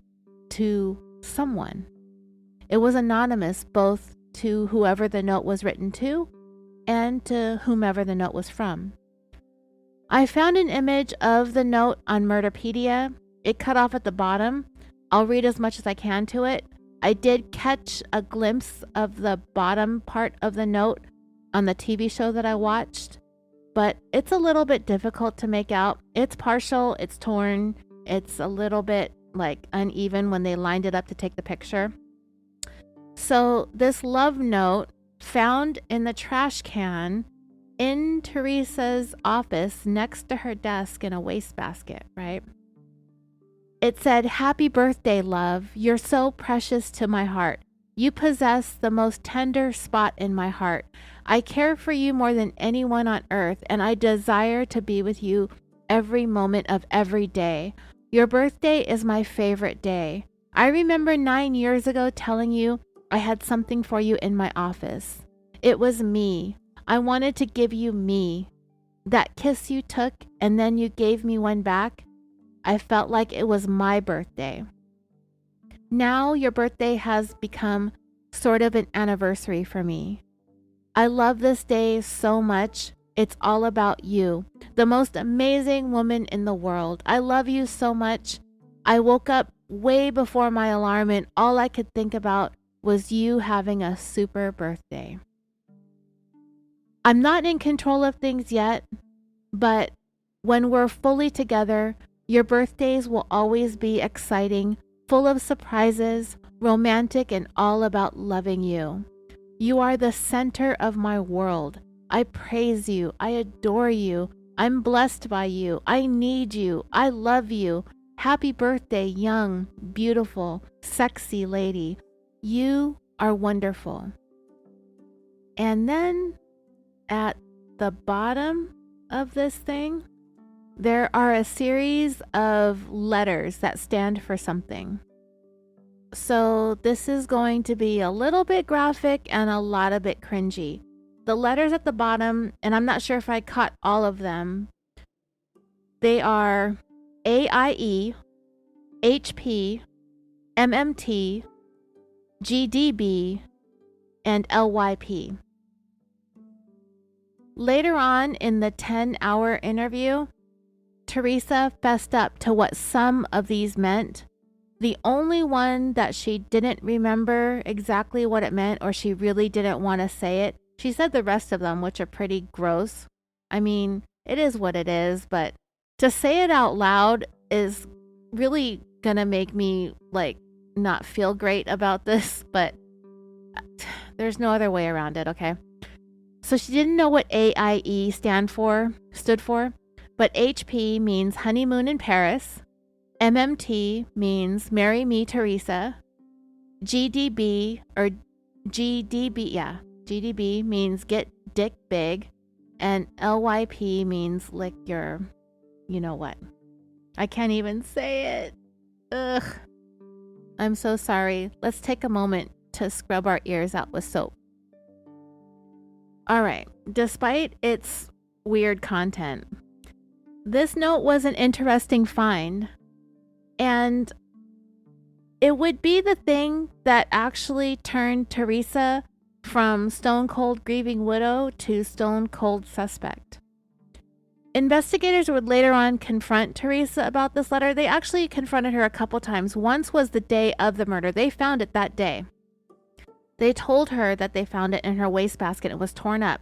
to someone. It was anonymous both to whoever the note was written to and to whomever the note was from. I found an image of the note on Murderpedia. It cut off at the bottom. I'll read as much as I can to it. I did catch a glimpse of the bottom part of the note on the TV show that I watched, but it's a little bit difficult to make out. It's partial, it's torn, it's a little bit uneven when they lined it up to take the picture. So this love note found in the trash can in Teresa's office next to her desk in a wastebasket, right? It said, "Happy birthday, love. You're so precious to my heart. You possess the most tender spot in my heart. I care for you more than anyone on earth, and I desire to be with you every moment of every day. Your birthday is my favorite day. I remember 9 years ago telling you I had something for you in my office. It was me. I wanted to give you me. That kiss you took and then you gave me one back. I felt like it was my birthday. Now your birthday has become sort of an anniversary for me. I love this day so much. It's all about you, the most amazing woman in the world. I love you so much. I woke up way before my alarm and all I could think about was you having a super birthday. I'm not in control of things yet, but when we're fully together, your birthdays will always be exciting, full of surprises, romantic, and all about loving you. You are the center of my world. I praise you. I adore you. I'm blessed by you. I need you. I love you. Happy birthday, young, beautiful, sexy lady. You are wonderful." And then at the bottom of this thing, there are a series of letters that stand for something. So this is going to be a little bit graphic and a lot of bit cringy. The letters at the bottom, and I'm not sure if I caught all of them, they are AIE, HP, MMT, GDB, and LYP. Later on in the 10-hour interview, Teresa fessed up to what some of these meant. The only one that she didn't remember exactly what it meant, or she really didn't want to say it, she said the rest of them, which are pretty gross. I mean, it is what it is, but to say it out loud is really gonna make me not feel great about this, but there's no other way around it, okay? So she didn't know what AIE stood for, but HP means honeymoon in Paris. MMT means marry me, Teresa. GDB means get dick big. And LYP means lick your, you know what. I can't even say it. Ugh. I'm so sorry. Let's take a moment to scrub our ears out with soap. All right. Despite its weird content, this note was an interesting find. And it would be the thing that actually turned Teresa from stone cold grieving widow to stone cold suspect. Investigators would later on confront Teresa about this letter. They actually confronted her a couple times. Once was the day of the murder. They found it that day. They told her that they found it in her wastebasket. It was torn up.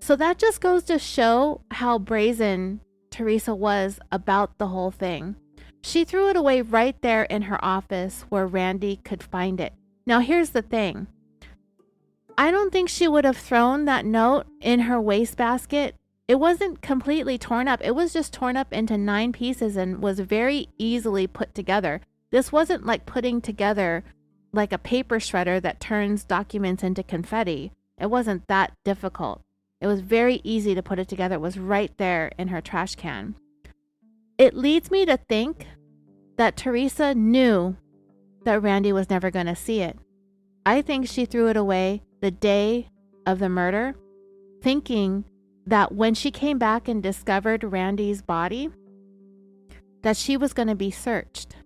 So that just goes to show how brazen Teresa was about the whole thing. She threw it away right there in her office where Randy could find it. Now, here's the thing. I don't think she would have thrown that note in her wastebasket. It wasn't completely torn up. It was just torn up into 9 pieces and was very easily put together. This wasn't like putting together like a paper shredder that turns documents into confetti. It wasn't that difficult. It was very easy to put it together. It was right there in her trash can. It leads me to think that Teresa knew that Randy was never going to see it. I think she threw it away the day of the murder, thinking that when she came back and discovered Randy's body, that she was going to be searched.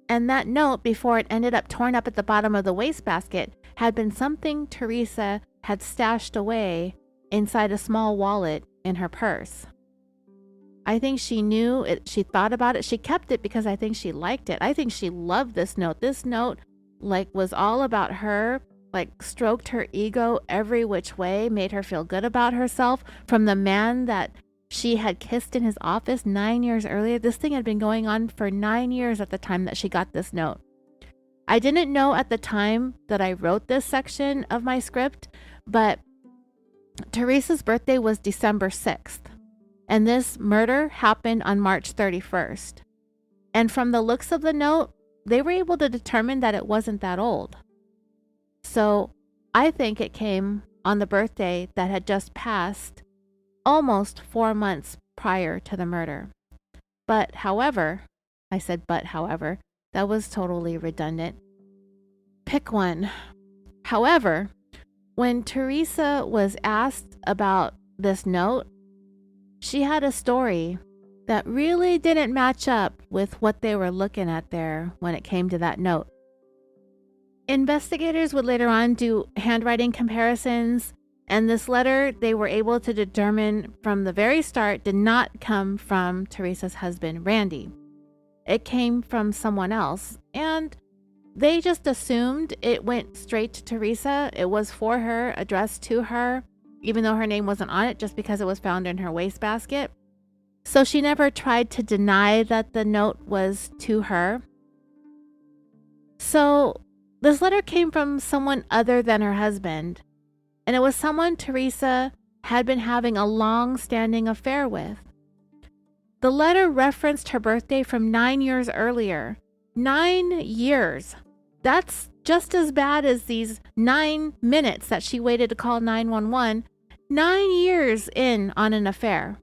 And that note, before it ended up torn up at the bottom of the wastebasket, had been something Teresa had stashed away inside a small wallet in her purse. I think she knew it. She thought about it. She kept it because I think she liked it. I think she loved this note. This note was all about her, stroked her ego every which way, made her feel good about herself from the man that she had kissed in his office 9 years earlier. This thing had been going on for 9 years at the time that she got this note. I didn't know at the time that I wrote this section of my script, but Teresa's birthday was December 6th, and this murder happened on March 31st. And from the looks of the note, they were able to determine that it wasn't that old. So I think it came on the birthday that had just passed, almost 4 months prior to the murder. But however, that was totally redundant. Pick one. However, when Teresa was asked about this note, she had a story that really didn't match up with what they were looking at there when it came to that note. Investigators would later on do handwriting comparisons, and this letter they were able to determine from the very start did not come from Teresa's husband, Randy. It came from someone else, and they just assumed it went straight to Teresa. It was for her, addressed to her, even though her name wasn't on it, just because it was found in her wastebasket. So she never tried to deny that the note was to her. So this letter came from someone other than her husband, and it was someone Teresa had been having a long-standing affair with. The letter referenced her birthday from 9 years earlier. 9 years. That's just as bad as these 9 minutes that she waited to call 911. 9 years in on an affair.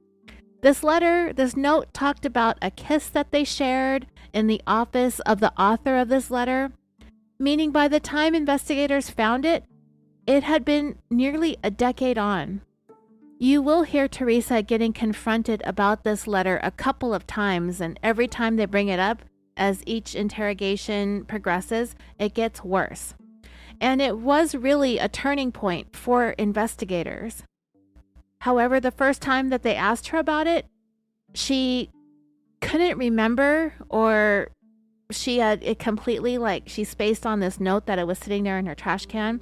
This note talked about a kiss that they shared in the office of the author of this letter, meaning by the time investigators found it, it had been nearly a decade on. You will hear Teresa getting confronted about this letter a couple of times, and every time they bring it up, as each interrogation progresses, it gets worse. And it was really a turning point for investigators. However, the first time that they asked her about it, she couldn't remember, or she had it completely, she spaced on this note that it was sitting there in her trash can.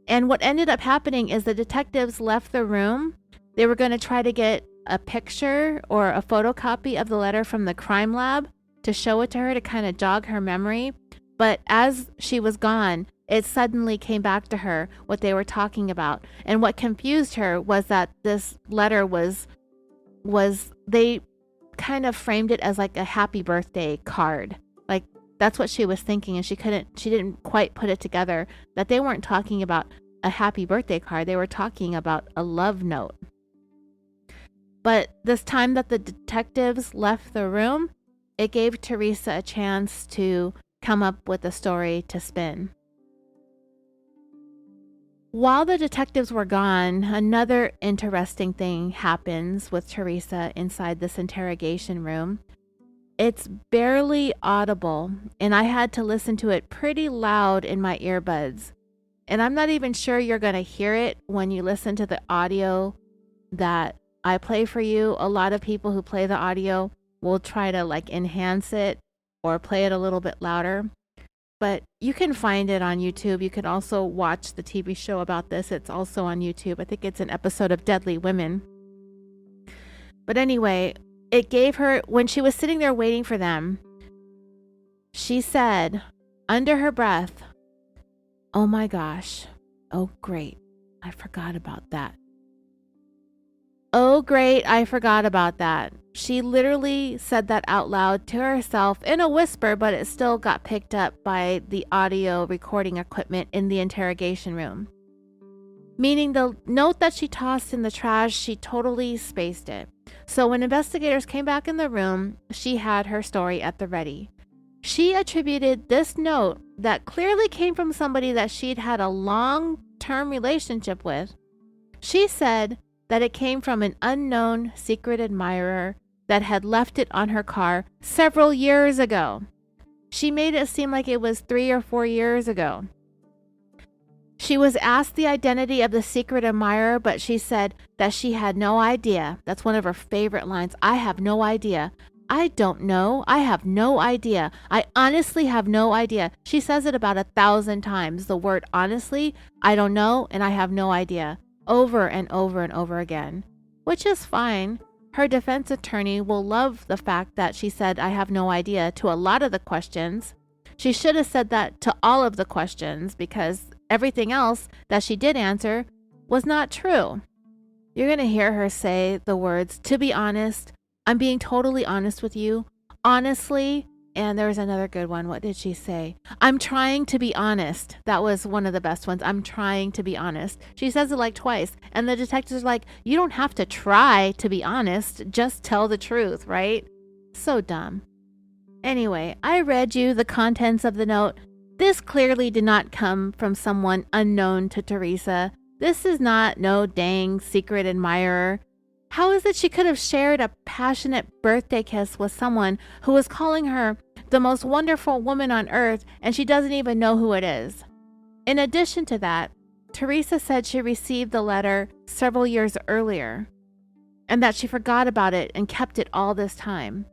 And what ended up happening is the detectives left the room. They were going to try to get a picture or a photocopy of the letter from the crime lab to show it to her to kind of jog her memory. But as she was gone, it suddenly came back to her what they were talking about. And what confused her was that this letter was they kind of framed it as like a happy birthday card. That's what she was thinking, and she didn't quite put it together that they weren't talking about a happy birthday card. They were talking about a love note. But this time that the detectives left the room, it gave Teresa a chance to come up with a story to spin. While the detectives were gone, another interesting thing happens with Teresa inside this interrogation room. It's barely audible, and I had to listen to it pretty loud in my earbuds. And I'm not even sure you're going to hear it when you listen to the audio that I play for you. A lot of people who play the audio will try to enhance it or play it a little bit louder. But you can find it on YouTube. You can also watch the TV show about this. It's also on YouTube. I think it's an episode of Deadly Women. But anyway, it gave her, when she was sitting there waiting for them, she said under her breath, "Oh my gosh. Oh, great. I forgot about that. Oh, great. I forgot about that." She literally said that out loud to herself in a whisper, but it still got picked up by the audio recording equipment in the interrogation room. Meaning the note that she tossed in the trash, she totally spaced it. So when investigators came back in the room, she had her story at the ready. She attributed this note that clearly came from somebody that she'd had a long-term relationship with. She said that it came from an unknown secret admirer that had left it on her car several years ago. She made it seem like it was 3 or 4 years ago. She was asked the identity of the secret admirer, but she said that she had no idea. That's one of her favorite lines. "I have no idea. I don't know. I have no idea. I honestly have no idea." She says it about 1,000 times. The word honestly, I don't know, and I have no idea. Over and over and over again. Which is fine. Her defense attorney will love the fact that she said, "I have no idea," to a lot of the questions. She should have said that to all of the questions, because everything else that she did answer was not true. You're going to hear her say the words, "To be honest, I'm being totally honest with you. Honestly," and there was another good one. What did she say? "I'm trying to be honest." That was one of the best ones. "I'm trying to be honest." She says it twice. And the detective's like, "You don't have to try to be honest. Just tell the truth," right? So dumb. Anyway, I read you the contents of the note. This clearly did not come from someone unknown to Teresa. This is not no dang secret admirer. How is it she could have shared a passionate birthday kiss with someone who was calling her the most wonderful woman on earth, and she doesn't even know who it is? In addition to that, Teresa said she received the letter several years earlier and that she forgot about it and kept it all this time.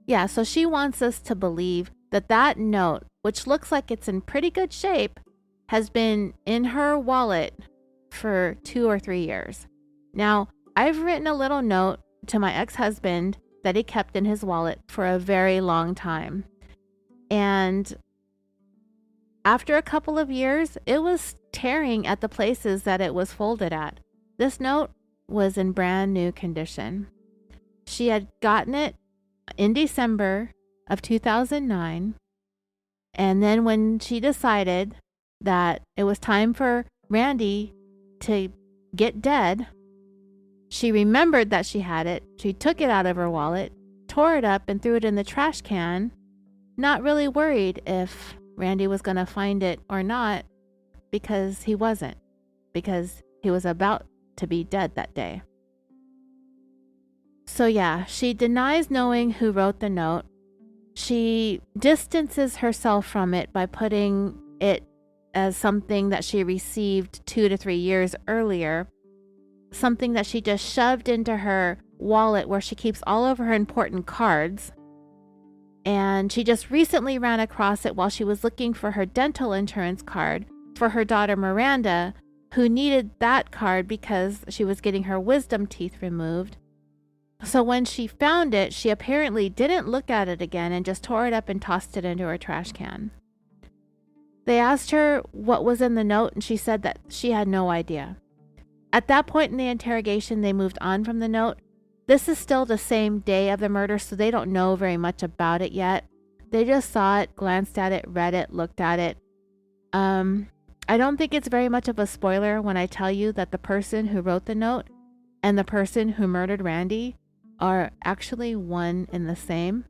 Yeah, so she wants us to believe that that note, which looks like it's in pretty good shape, has been in her wallet for 2 or 3 years. Now, I've written a little note to my ex-husband that he kept in his wallet for a very long time. And after a couple of years, it was tearing at the places that it was folded at. This note was in brand new condition. She had gotten it in December of 2009. And then when she decided that it was time for Randy to get dead, she remembered that she had it. She took it out of her wallet, tore it up, and threw it in the trash can, not really worried if Randy was going to find it or not, because he wasn't, because he was about to be dead that day. So yeah, she denies knowing who wrote the note. She distances herself from it by putting it as something that she received 2 to 3 years earlier, something that she just shoved into her wallet where she keeps all of her important cards. And she just recently ran across it while she was looking for her dental insurance card for her daughter Miranda, who needed that card because she was getting her wisdom teeth removed. So when she found it, she apparently didn't look at it again and just tore it up and tossed it into her trash can. They asked her what was in the note, and she said that she had no idea. At that point in the interrogation, they moved on from the note. This is still the same day of the murder, so they don't know very much about it yet. They just saw it, glanced at it, read it, looked at it. I don't think it's very much of a spoiler when I tell you that the person who wrote the note and the person who murdered Randy are actually one and the same.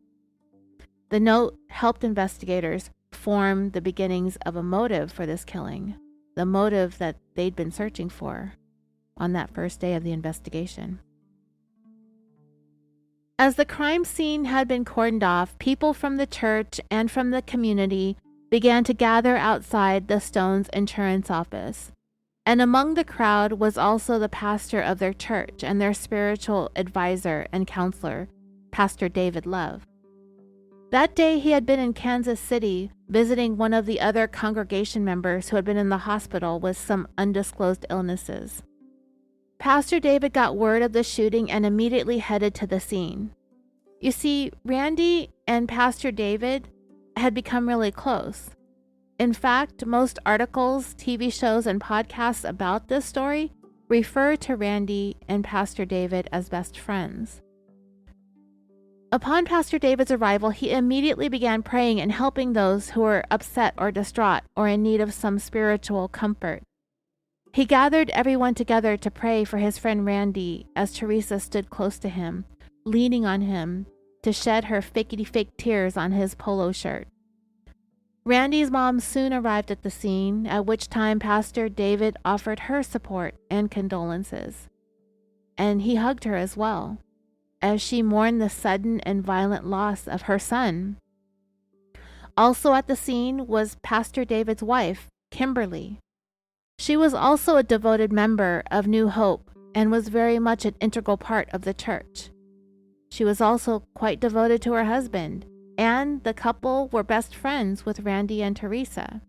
The note helped investigators form the beginnings of a motive for this killing, the motive that they'd been searching for on that first day of the investigation. As the crime scene had been cordoned off, people from the church and from the community began to gather outside the Stones' insurance office. And among the crowd was also the pastor of their church and their spiritual advisor and counselor, Pastor David Love. That day he had been in Kansas City visiting one of the other congregation members who had been in the hospital with some undisclosed illnesses. Pastor David got word of the shooting and immediately headed to the scene. You see, Randy and Pastor David had become really close. In fact, most articles, TV shows, and podcasts about this story refer to Randy and Pastor David as best friends. Upon Pastor David's arrival, he immediately began praying and helping those who were upset or distraught or in need of some spiritual comfort. He gathered everyone together to pray for his friend Randy as Teresa stood close to him, leaning on him to shed her fakety-fake tears on his polo shirt. Randy's mom soon arrived at the scene, at which time Pastor David offered her support and condolences. And he hugged her as well, as she mourned the sudden and violent loss of her son. Also at the scene was Pastor David's wife, Kimberly. She was also a devoted member of New Hope and was very much an integral part of the church. She was also quite devoted to her husband, and the couple were best friends with Randy and Teresa.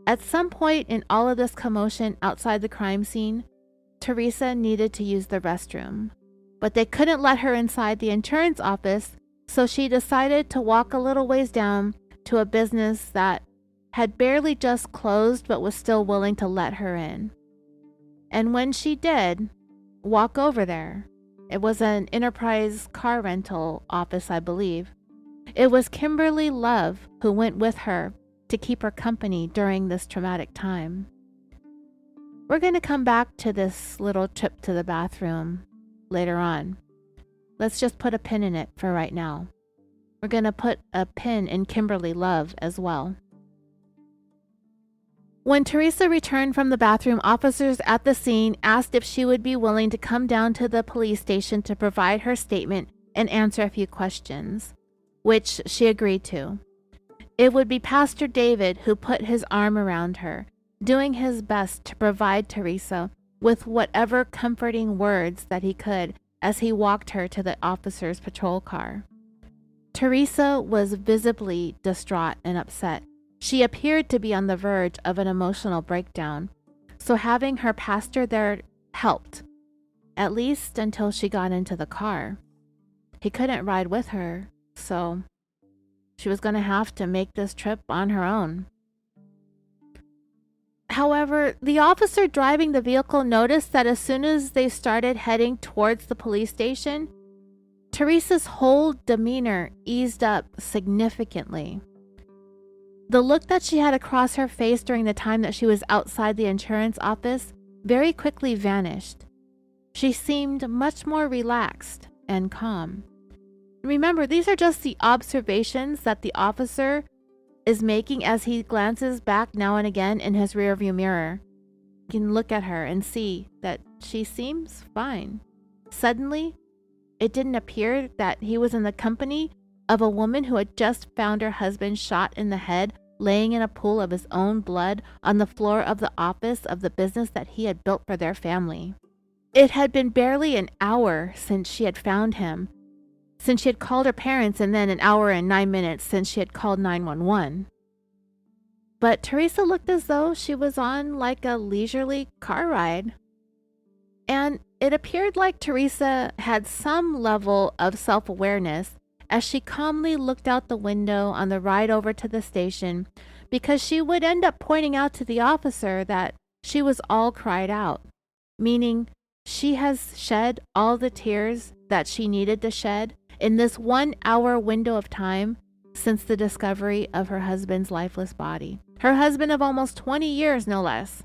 At some point in all of this commotion outside the crime scene, Teresa needed to use the restroom, but they couldn't let her inside the insurance office, so she decided to walk a little ways down to a business that had barely just closed but was still willing to let her in. And when she did walk over there, it was an Enterprise car rental office, I believe. It was Kimberly Love who went with her to keep her company during this traumatic time. We're going to come back to this little trip to the bathroom later on. Let's just put a pin in it for right now. We're going to put a pin in Kimberly Love as well. When Teresa returned from the bathroom, officers at the scene asked if she would be willing to come down to the police station to provide her statement and answer a few questions, which she agreed to. It would be Pastor David who put his arm around her, doing his best to provide Teresa with whatever comforting words that he could as he walked her to the officer's patrol car. Teresa was visibly distraught and upset. She appeared to be on the verge of an emotional breakdown, so having her pastor there helped, at least until she got into the car. He couldn't ride with her, so she was going to have to make this trip on her own. However, the officer driving the vehicle noticed that as soon as they started heading towards the police station, Teresa's whole demeanor eased up significantly. The look that she had across her face during the time that she was outside the insurance office very quickly vanished. She seemed much more relaxed and calm. Remember, these are just the observations that the officer is making as he glances back now and again in his rearview mirror. You can look at her and see that she seems fine. Suddenly, it didn't appear that he was in the company of a woman who had just found her husband shot in the head, laying in a pool of his own blood on the floor of the office of the business that he had built for their family. It had been barely an hour since she had found him, since she had called her parents, and then an hour and 9 minutes since she had called 911. But Teresa looked as though she was on like a leisurely car ride. And it appeared like Teresa had some level of self-awareness as she calmly looked out the window on the ride over to the station, because she would end up pointing out to the officer that she was all cried out, meaning she has shed all the tears that she needed to shed in this 1 hour window of time since the discovery of her husband's lifeless body. Her husband of almost 20 years, no less.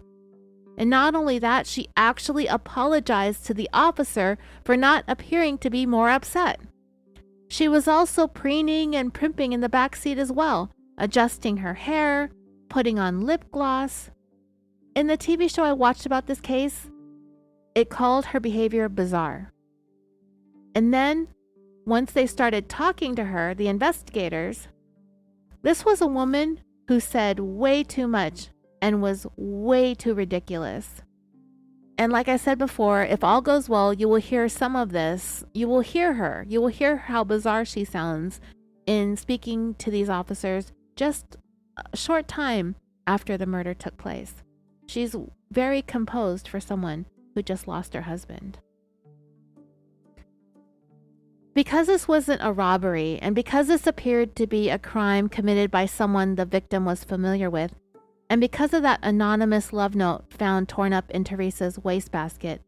And not only that, she actually apologized to the officer for not appearing to be more upset. She was also preening and primping in the back seat as well, adjusting her hair, putting on lip gloss. In the TV show I watched about this case, it called her behavior bizarre. And then, once they started talking to her, the investigators, this was a woman who said way too much and was way too ridiculous. And like I said before, if all goes well, you will hear some of this. You will hear her. You will hear how bizarre she sounds in speaking to these officers just a short time after the murder took place. She's very composed for someone who just lost her husband. Because this wasn't a robbery, and because this appeared to be a crime committed by someone the victim was familiar with, and because of that anonymous love note found torn up in Teresa's wastebasket,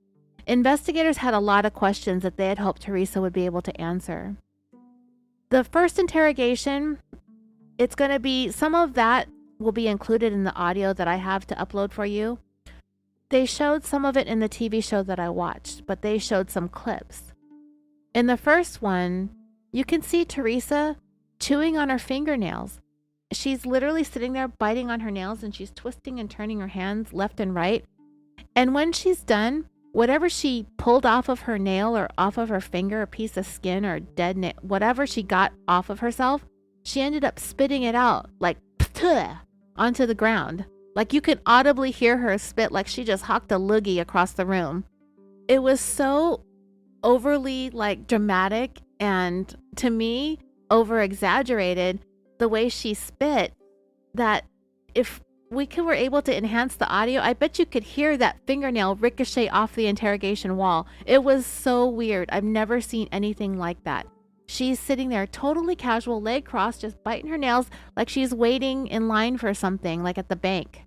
investigators had a lot of questions that they had hoped Teresa would be able to answer. The first interrogation, it's going to be, some of that will be included in the audio that I have to upload for you. They showed some of it in the TV show that I watched, but they showed some clips. In the first one, you can see Teresa chewing on her fingernails. She's literally sitting there biting on her nails, and she's twisting and turning her hands left and right. And when she's done, whatever she pulled off of her nail or off of her finger, a piece of skin or dead nail, whatever she got off of herself, she ended up spitting it out like onto the ground. Like you could audibly hear her spit like she just hawked a loogie across the room. It was so overly like dramatic and, to me, over exaggerated the way she spit, that if were able to enhance the audio, I bet you could hear that fingernail ricochet off the interrogation wall. It was so weird. I've never seen anything like that. She's sitting there totally casual, leg crossed, just biting her nails like she's waiting in line for something, like at the bank.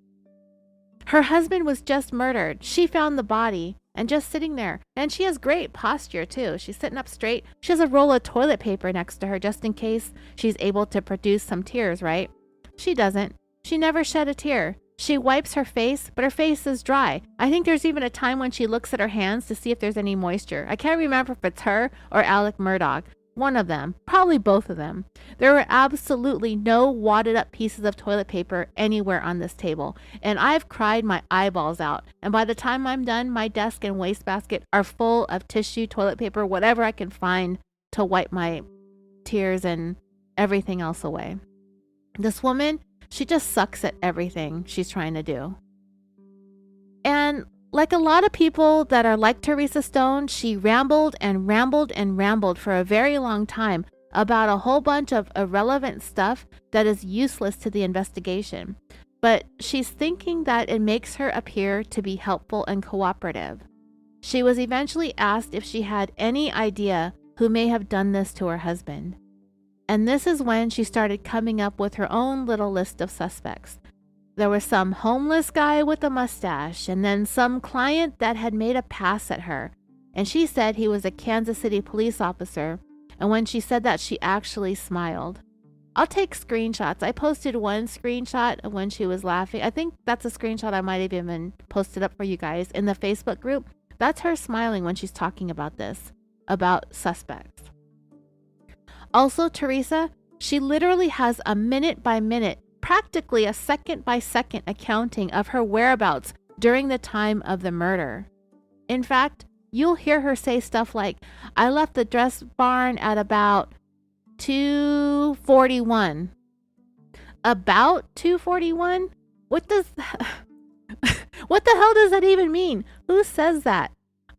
Her husband was just murdered. She found the body and just sitting there. And she has great posture too. She's sitting up straight. She has a roll of toilet paper next to her just in case she's able to produce some tears, right? She doesn't. She never shed a tear. She wipes her face, but her face is dry. I think there's even a time when she looks at her hands to see if there's any moisture. I can't remember if it's her or Alec Murdaugh. One of them, probably both of them. There were absolutely no wadded up pieces of toilet paper anywhere on this table. And I've cried my eyeballs out. And by the time I'm done, my desk and wastebasket are full of tissue, toilet paper, whatever I can find to wipe my tears and everything else away. This woman, she just sucks at everything she's trying to do. And like a lot of people that are like Teresa Stone, she rambled and rambled and rambled for a very long time about a whole bunch of irrelevant stuff that is useless to the investigation. But she's thinking that it makes her appear to be helpful and cooperative. She was eventually asked if she had any idea who may have done this to her husband. And this is when she started coming up with her own little list of suspects. There was some homeless guy with a mustache, and then some client that had made a pass at her. And she said he was a Kansas City police officer. And when she said that, she actually smiled. I'll take screenshots. I posted one screenshot of when she was laughing. I think that's a screenshot I might have even posted up for you guys in the Facebook group. That's her smiling when she's talking about this, about suspects. Also, Teresa, she literally has a minute by minute, practically a second by second accounting of her whereabouts during the time of the murder. In fact, you'll hear her say stuff like, I left the dress barn at about 2:41. About 2:41? What the hell does that even mean? Who says that?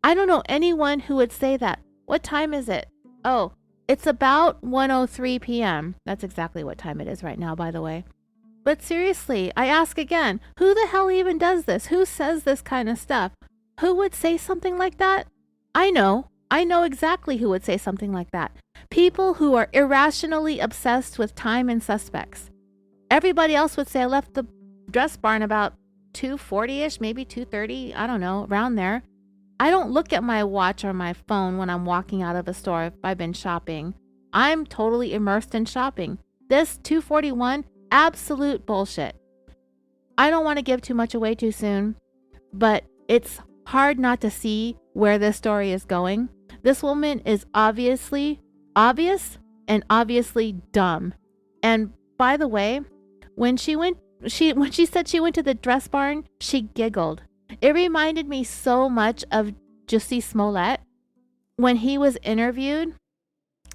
I don't know anyone who would say that. What time is it? Oh, it's about 1:03 p.m. That's exactly what time it is right now, by the way. But seriously, I ask again, who the hell even does this? Who says this kind of stuff? Who would say something like that? I know exactly who would say something like that. People who are irrationally obsessed with time and suspects. Everybody else would say, I left the dress barn about 2:40-ish, maybe 2:30, I don't know, around there. I don't look at my watch or my phone when I'm walking out of a store if I've been shopping. I'm totally immersed in shopping. This 2:41, absolute bullshit. I don't want to give too much away too soon, but it's hard not to see where this story is going. This woman is obvious and obviously dumb. And by the way, When she said she went to the dress barn, she giggled. It reminded me so much of Jussie Smollett when he was interviewed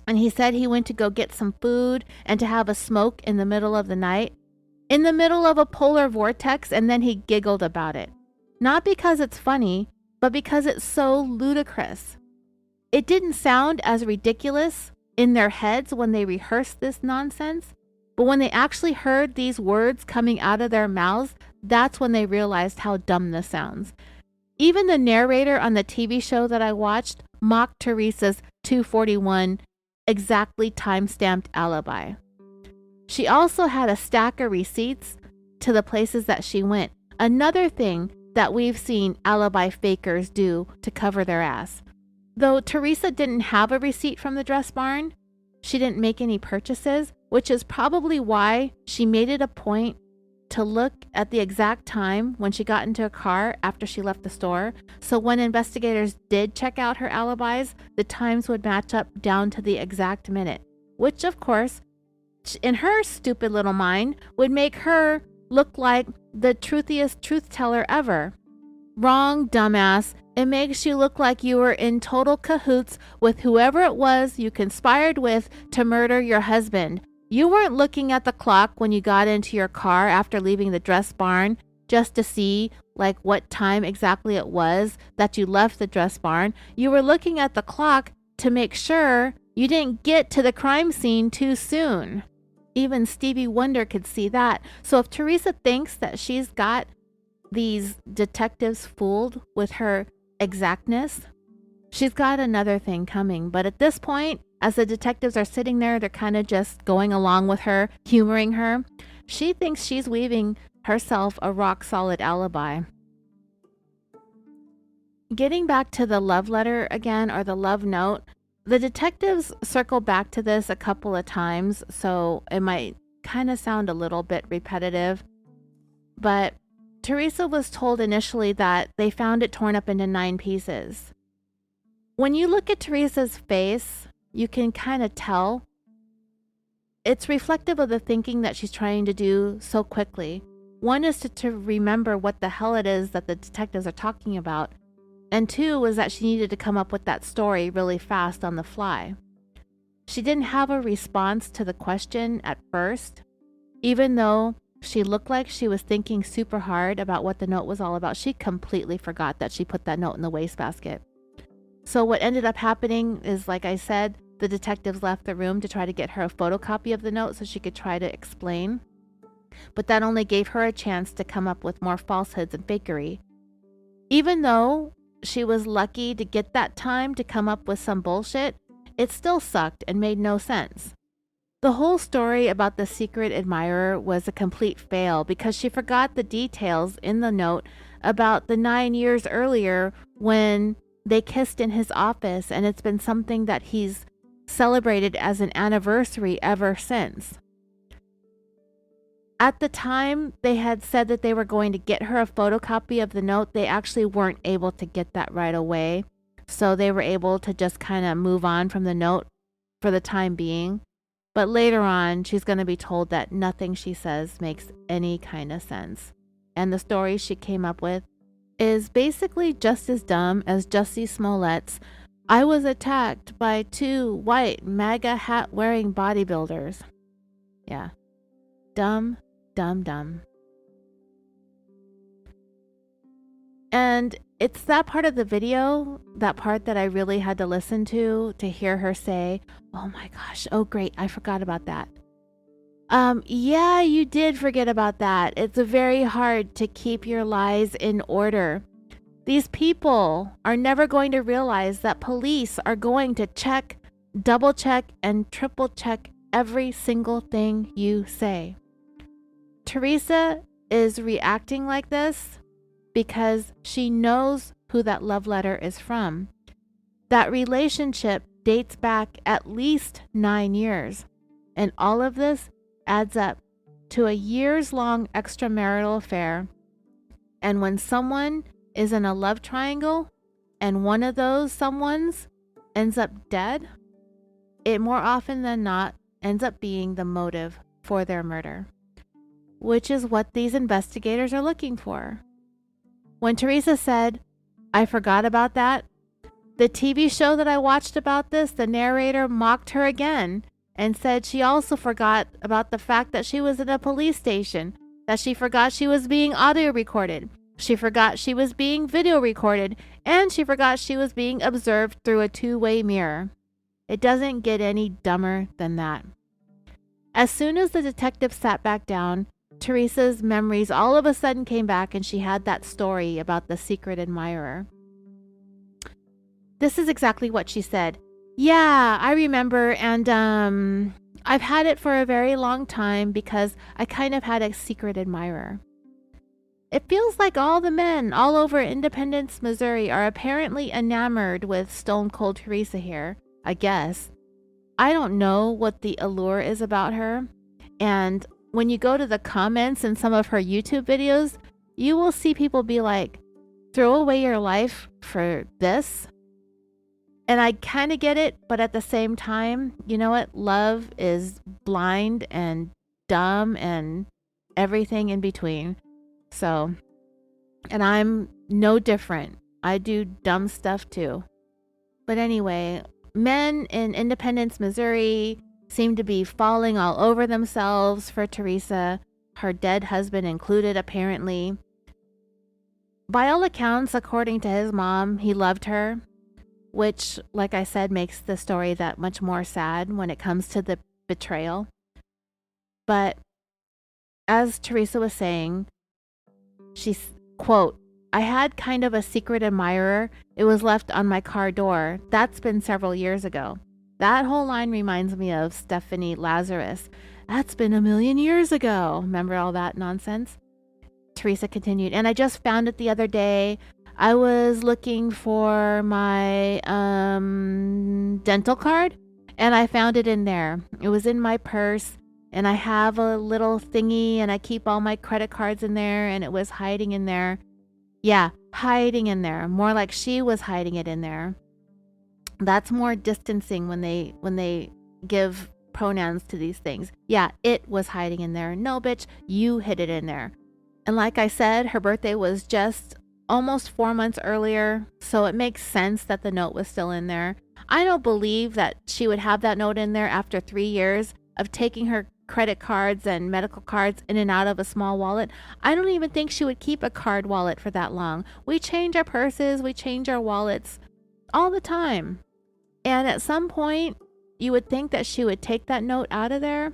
and he said he went to go get some food and to have a smoke in the middle of the night, in the middle of a polar vortex, and then he giggled about it. Not because it's funny, but because it's so ludicrous. It didn't sound as ridiculous in their heads when they rehearsed this nonsense, but when they actually heard these words coming out of their mouths, that's when they realized how dumb this sounds. Even the narrator on the TV show that I watched mocked Teresa's 2:41 exactly time-stamped alibi. She also had a stack of receipts to the places that she went. Another thing that we've seen alibi fakers do to cover their ass. Though Teresa didn't have a receipt from the dress barn, she didn't make any purchases, which is probably why she made it a point to look at the exact time when she got into a car after she left the store. So when investigators did check out her alibis, the times would match up down to the exact minute, which of course, in her stupid little mind, would make her look like the truthiest truth teller ever. Wrong, dumbass. It makes you look like you were in total cahoots with whoever it was you conspired with to murder your husband. You weren't looking at the clock when you got into your car after leaving the dress barn just to see like what time exactly it was that you left the dress barn. You were looking at the clock to make sure you didn't get to the crime scene too soon. Even Stevie Wonder could see that. So if Teresa thinks that she's got these detectives fooled with her exactness, she's got another thing coming. But at this point, as the detectives are sitting there, they're kind of just going along with her, humoring her. She thinks she's weaving herself a rock-solid alibi. Getting back to the love letter again, or the love note, the detectives circle back to this a couple of times, so it might kind of sound a little bit repetitive. But Teresa was told initially that they found it torn up into 9 pieces. When you look at Teresa's face, you can kind of tell it's reflective of the thinking that she's trying to do so quickly. One is to remember what the hell it is that the detectives are talking about. And 2 was that she needed to come up with that story really fast on the fly. She didn't have a response to the question at first, even though she looked like she was thinking super hard about what the note was all about. She completely forgot that she put that note in the wastebasket. So what ended up happening is, like I said, the detectives left the room to try to get her a photocopy of the note so she could try to explain. But that only gave her a chance to come up with more falsehoods and fakery. Even though she was lucky to get that time to come up with some bullshit, it still sucked and made no sense. The whole story about the secret admirer was a complete fail because she forgot the details in the note about the 9 years earlier when they kissed in his office, and it's been something that he's celebrated as an anniversary ever since. At the time they had said that they were going to get her a photocopy of the note, they actually weren't able to get that right away. So they were able to just kind of move on from the note for the time being. But later on, she's going to be told that nothing she says makes any kind of sense. And the story she came up with is basically just as dumb as Jussie Smollett's "I was attacked by 2 white MAGA hat-wearing bodybuilders." Yeah. Dumb, dumb, dumb. And it's that part of the video, that part that I really had to listen to hear her say, "Oh my gosh, oh great, I forgot about that." Yeah, you did forget about that. It's very hard to keep your lies in order. These people are never going to realize that police are going to check, double check, and triple check every single thing you say. Teresa is reacting like this because she knows who that love letter is from. That relationship dates back at least 9 years, and all of this adds up to a years-long extramarital affair. And when someone is in a love triangle and one of those someones ends up dead, it more often than not ends up being the motive for their murder. which is what these investigators are looking for. When Teresa said, "I forgot about that," the TV show that I watched about this, the narrator mocked her again and said she also forgot about the fact that she was in a police station, that she forgot she was being audio recorded, she forgot she was being video recorded, and she forgot she was being observed through a two-way mirror. It doesn't get any dumber than that. As soon as the detective sat back down, Teresa's memories all of a sudden came back, and she had that story about the secret admirer. This is exactly what she said. "Yeah, I remember, and I've had it for a very long time because I kind of had a secret admirer. It feels like all the men all over Independence, Missouri are apparently enamored with Stone Cold Teresa here, I guess. I don't know what the allure is about her, and when you go to the comments in some of her YouTube videos, you will see people be like, 'Throw away your life for this?' And I kind of get it, but at the same time, you know what? Love is blind and dumb and everything in between. So, and I'm no different. I do dumb stuff too. But anyway, men in Independence, Missouri seem to be falling all over themselves for Teresa, her dead husband included, apparently. By all accounts, according to his mom, he loved her, which, like I said, makes the story that much more sad when it comes to the betrayal. But as Teresa was saying, she's, quote, "I had kind of a secret admirer. It was left on my car door. That's been several years ago." That whole line reminds me of Stephanie Lazarus. "That's been a million years ago." Remember all that nonsense? Teresa continued, "And I just found it the other day. I was looking for my dental card, and I found it in there. It was in my purse, and I have a little thingy, and I keep all my credit cards in there, and it was hiding in there." Yeah, hiding in there. More like she was hiding it in there. That's more distancing when they give pronouns to these things. Yeah, it was hiding in there. No, bitch, you hid it in there. And like I said, her birthday was just almost 4 months earlier, so it makes sense that the note was still in there. I don't believe that she would have that note in there after 3 years of taking her credit cards and medical cards in and out of a small wallet. I don't even think she would keep a card wallet for that long. We change our purses, we change our wallets all the time. And at some point, you would think that she would take that note out of there.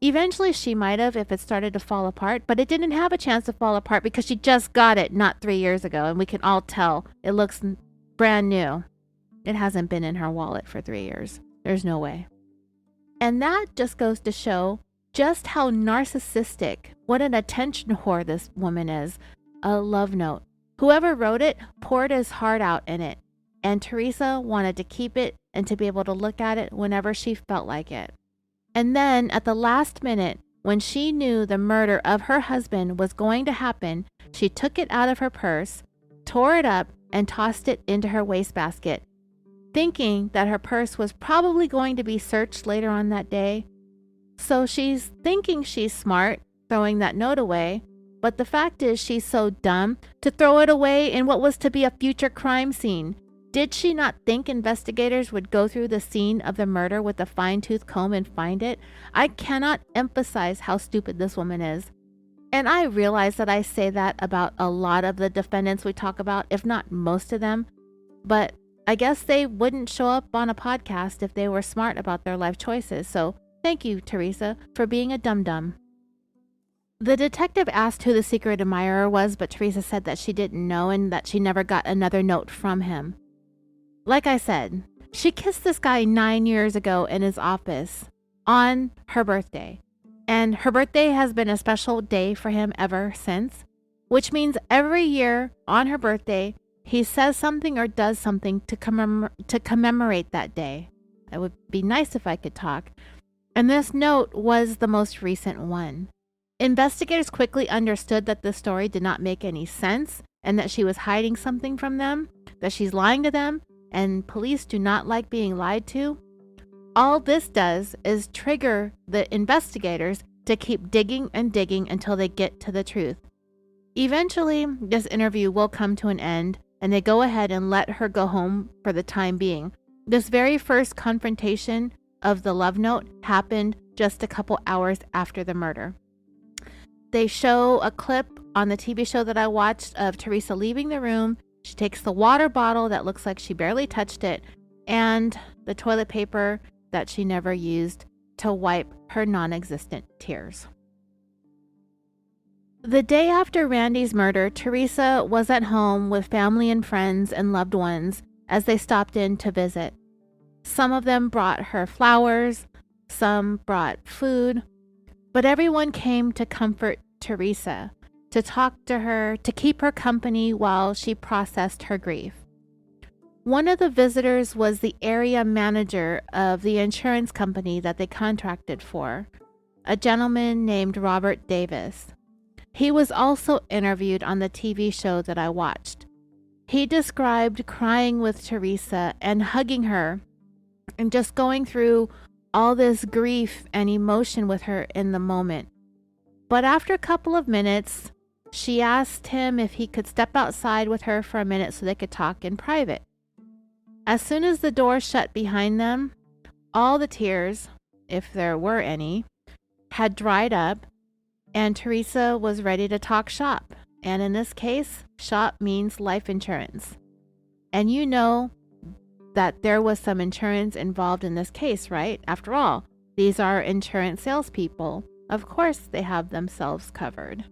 Eventually, she might have if it started to fall apart, but it didn't have a chance to fall apart because she just got it not 3 years ago, and we can all tell it looks brand new. It hasn't been in her wallet for 3 years. There's no way. And that just goes to show just how narcissistic, what an attention whore this woman is. A love note. Whoever wrote it poured his heart out in it, and Teresa wanted to keep it and to be able to look at it whenever she felt like it. And then at the last minute, when she knew the murder of her husband was going to happen, she took it out of her purse, tore it up, and tossed it into her wastebasket, thinking that her purse was probably going to be searched later on that day. So she's thinking she's smart, throwing that note away, but the fact is she's so dumb to throw it away in what was to be a future crime scene. Did she not think investigators would go through the scene of the murder with a fine-tooth comb and find it? I cannot emphasize how stupid this woman is. And I realize that I say that about a lot of the defendants we talk about, if not most of them. But I guess they wouldn't show up on a podcast if they were smart about their life choices. So thank you, Teresa, for being a dum-dum. The detective asked who the secret admirer was, but Teresa said that she didn't know and that she never got another note from him. Like I said, she kissed this guy 9 years ago in his office on her birthday. And her birthday has been a special day for him ever since, which means every year on her birthday, he says something or does something to commemorate that day. It would be nice if I could talk. And this note was the most recent one. Investigators quickly understood that the story did not make any sense and that she was hiding something from them, that she's lying to them, and police do not like being lied to. All this does is trigger the investigators to keep digging and digging until they get to the truth. Eventually, this interview will come to an end, and they go ahead and let her go home for the time being. This very first confrontation of the love note happened just a couple hours after the murder. They show a clip on the TV show that I watched of Teresa leaving the room. She takes the water bottle that looks like she barely touched it and the toilet paper that she never used to wipe her non-existent tears. The day after Randy's murder, Teresa was at home with family and friends and loved ones as they stopped in to visit. Some of them brought her flowers, some brought food, but everyone came to comfort Teresa, to talk to her, to keep her company while she processed her grief. One of the visitors was the area manager of the insurance company that they contracted for, a gentleman named Robert Davis. He was also interviewed on the TV show that I watched. He described crying with Teresa and hugging her and just going through all this grief and emotion with her in the moment. But after a couple of minutes, she asked him if he could step outside with her for a minute so they could talk in private. As soon as the door shut behind them, all the tears, if there were any, had dried up, and Teresa was ready to talk shop. And in this case, shop means life insurance. And you know that there was some insurance involved in this case, right? After all, these are insurance salespeople. Of course, they have themselves covered.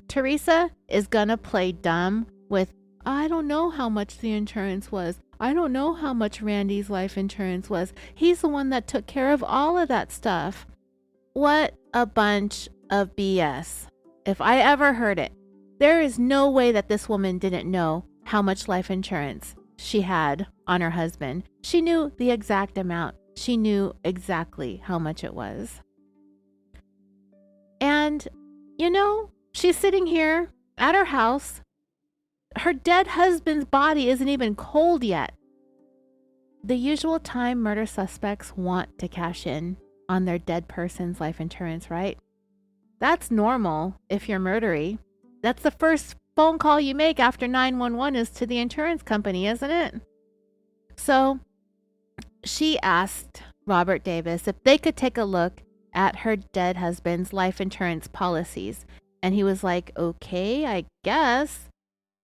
Teresa is gonna play dumb with, I don't know how much the insurance was. I don't know how much Randy's life insurance was. He's the one that took care of all of that stuff. What a bunch of BS. If I ever heard it. There is no way that this woman didn't know how much life insurance she had on her husband. She knew the exact amount. She knew exactly how much it was. And, you know, she's sitting here at her house. Her dead husband's body isn't even cold yet. The usual time murder suspects want to cash in on their dead person's life insurance, right? That's normal if you're murdery. That's the first phone call you make after 911 is to the insurance company, isn't it? So she asked Robert Davis if they could take a look at her dead husband's life insurance policies. And he was like, okay, I guess.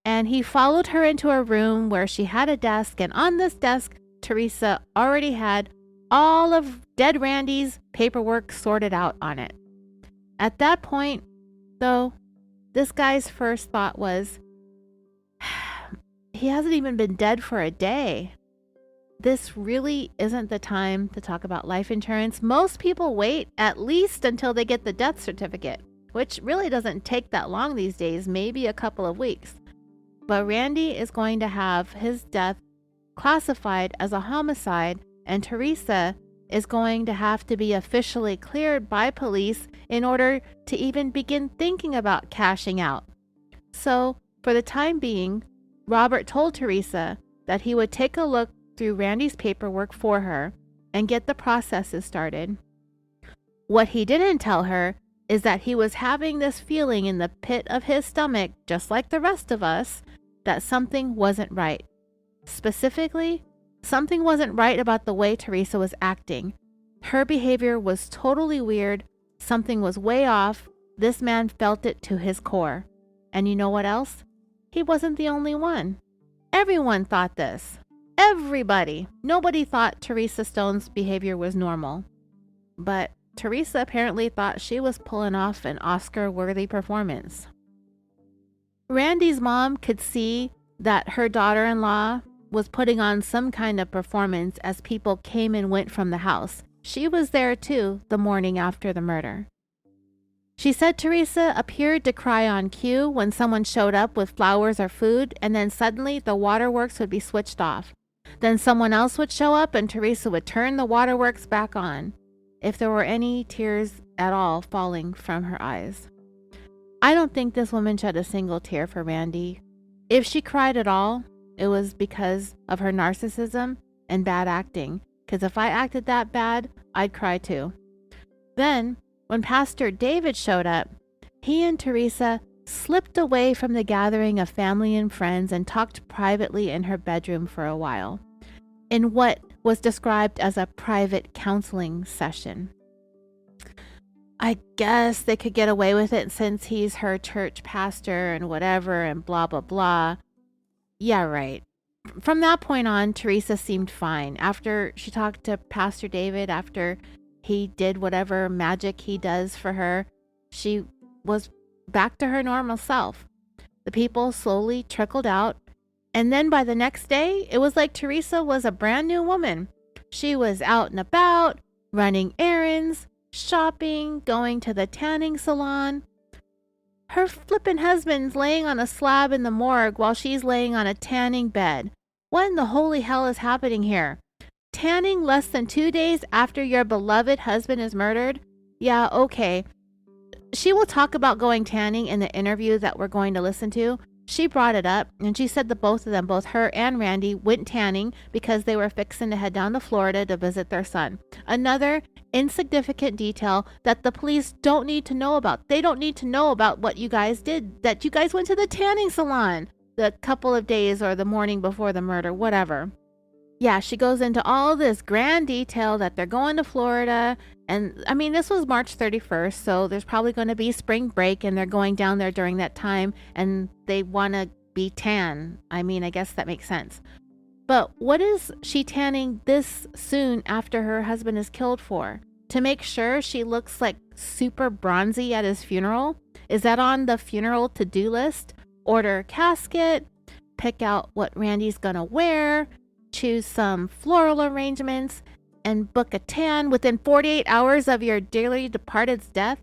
And he followed her into a room where she had a desk. And on this desk, Teresa already had all of dead Randy's paperwork sorted out on it. At that point, though, this guy's first thought was, he hasn't even been dead for a day. This really isn't the time to talk about life insurance. Most people wait at least until they get the death certificate, which really doesn't take that long these days, maybe a couple of weeks. But Randy is going to have his death classified as a homicide, and Teresa is going to have to be officially cleared by police in order to even begin thinking about cashing out. So, for the time being, Robert told Teresa that he would take a look through Randy's paperwork for her and get the processes started. What he didn't tell her is that he was having this feeling in the pit of his stomach, just like the rest of us, that something wasn't right. Specifically, something wasn't right about the way Teresa was acting. Her behavior was totally weird. Something was way off. This man felt it to his core. And you know what else? He wasn't the only one. Everyone thought this. Everybody. Nobody thought Teresa Stone's behavior was normal. But Teresa apparently thought she was pulling off an Oscar-worthy performance. Randy's mom could see that her daughter-in-law was putting on some kind of performance as people came and went from the house. She was there too the morning after the murder. She said Teresa appeared to cry on cue when someone showed up with flowers or food, and then suddenly the waterworks would be switched off. Then someone else would show up and Teresa would turn the waterworks back on, if there were any tears at all falling from her eyes. I don't think this woman shed a single tear for Randy. If she cried at all, it was because of her narcissism and bad acting. Because if I acted that bad, I'd cry too. Then, When Pastor David showed up, he and Teresa slipped away from the gathering of family and friends and talked privately in her bedroom for a while, in what was described as a private counseling session. I guess they could get away with it since he's her church pastor and whatever and blah, blah, blah. Yeah, right. From that point on, Teresa seemed fine. After she talked to Pastor David, after he did whatever magic he does for her, she was back to her normal self. The people slowly trickled out, and then by the next day, it was like Teresa was a brand new woman. She was out and about, running errands, shopping, going to the tanning salon. Her flippin' husband's laying on a slab in the morgue while she's laying on a tanning bed. What in the holy hell is happening here? Tanning less than 2 days after your beloved husband is murdered? Yeah, okay. She will talk about going tanning in the interview that we're going to listen to. She brought it up, and she said that both of them, both her and Randy, went tanning because they were fixing to head down to Florida to visit their son. Another insignificant detail that the police don't need to know about. They don't need to know about what you guys did, that you guys went to the tanning salon the couple of days or the morning before the murder, whatever. Yeah, she goes into all this grand detail that they're going to Florida. And I mean, this was March 31st, so there's probably going to be spring break and they're going down there during that time and they want to be tan. I mean, I guess that makes sense. But what is she tanning this soon after her husband is killed for? To make sure she looks like super bronzy at his funeral? Is that on the funeral to-do list? Order a casket, pick out what Randy's gonna wear, choose some floral arrangements, and book a tan within 48 hours of your dearly departed's death?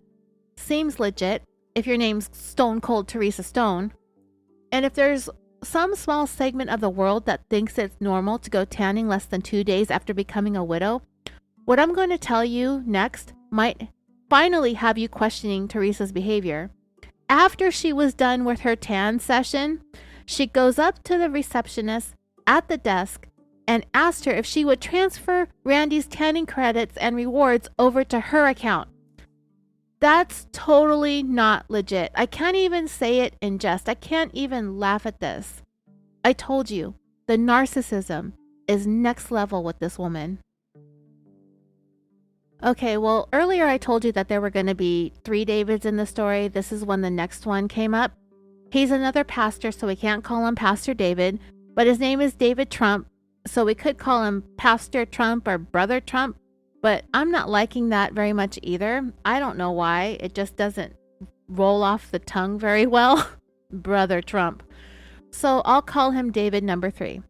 Seems legit if your name's Stone Cold Teresa Stone. And if there's some small segment of the world that thinks it's normal to go tanning less than 2 days after becoming a widow, what I'm going to tell you next might finally have you questioning Teresa's behavior. After she was done with her tan session, she goes up to the receptionist at the desk and asked her if she would transfer Randy's tanning credits and rewards over to her account. That's totally not legit. I can't even say it in jest. I can't even laugh at this. I told you, the narcissism is next level with this woman. Okay, well, earlier I told you that there were going to be 3 Davids in the story. This is when the next one came up. He's another pastor, so we can't call him Pastor David, but his name is David Trump, so we could call him Pastor Trump or Brother Trump, but I'm not liking that very much either. I don't know why. It just doesn't roll off the tongue very well. Brother Trump. So I'll call him David number 3.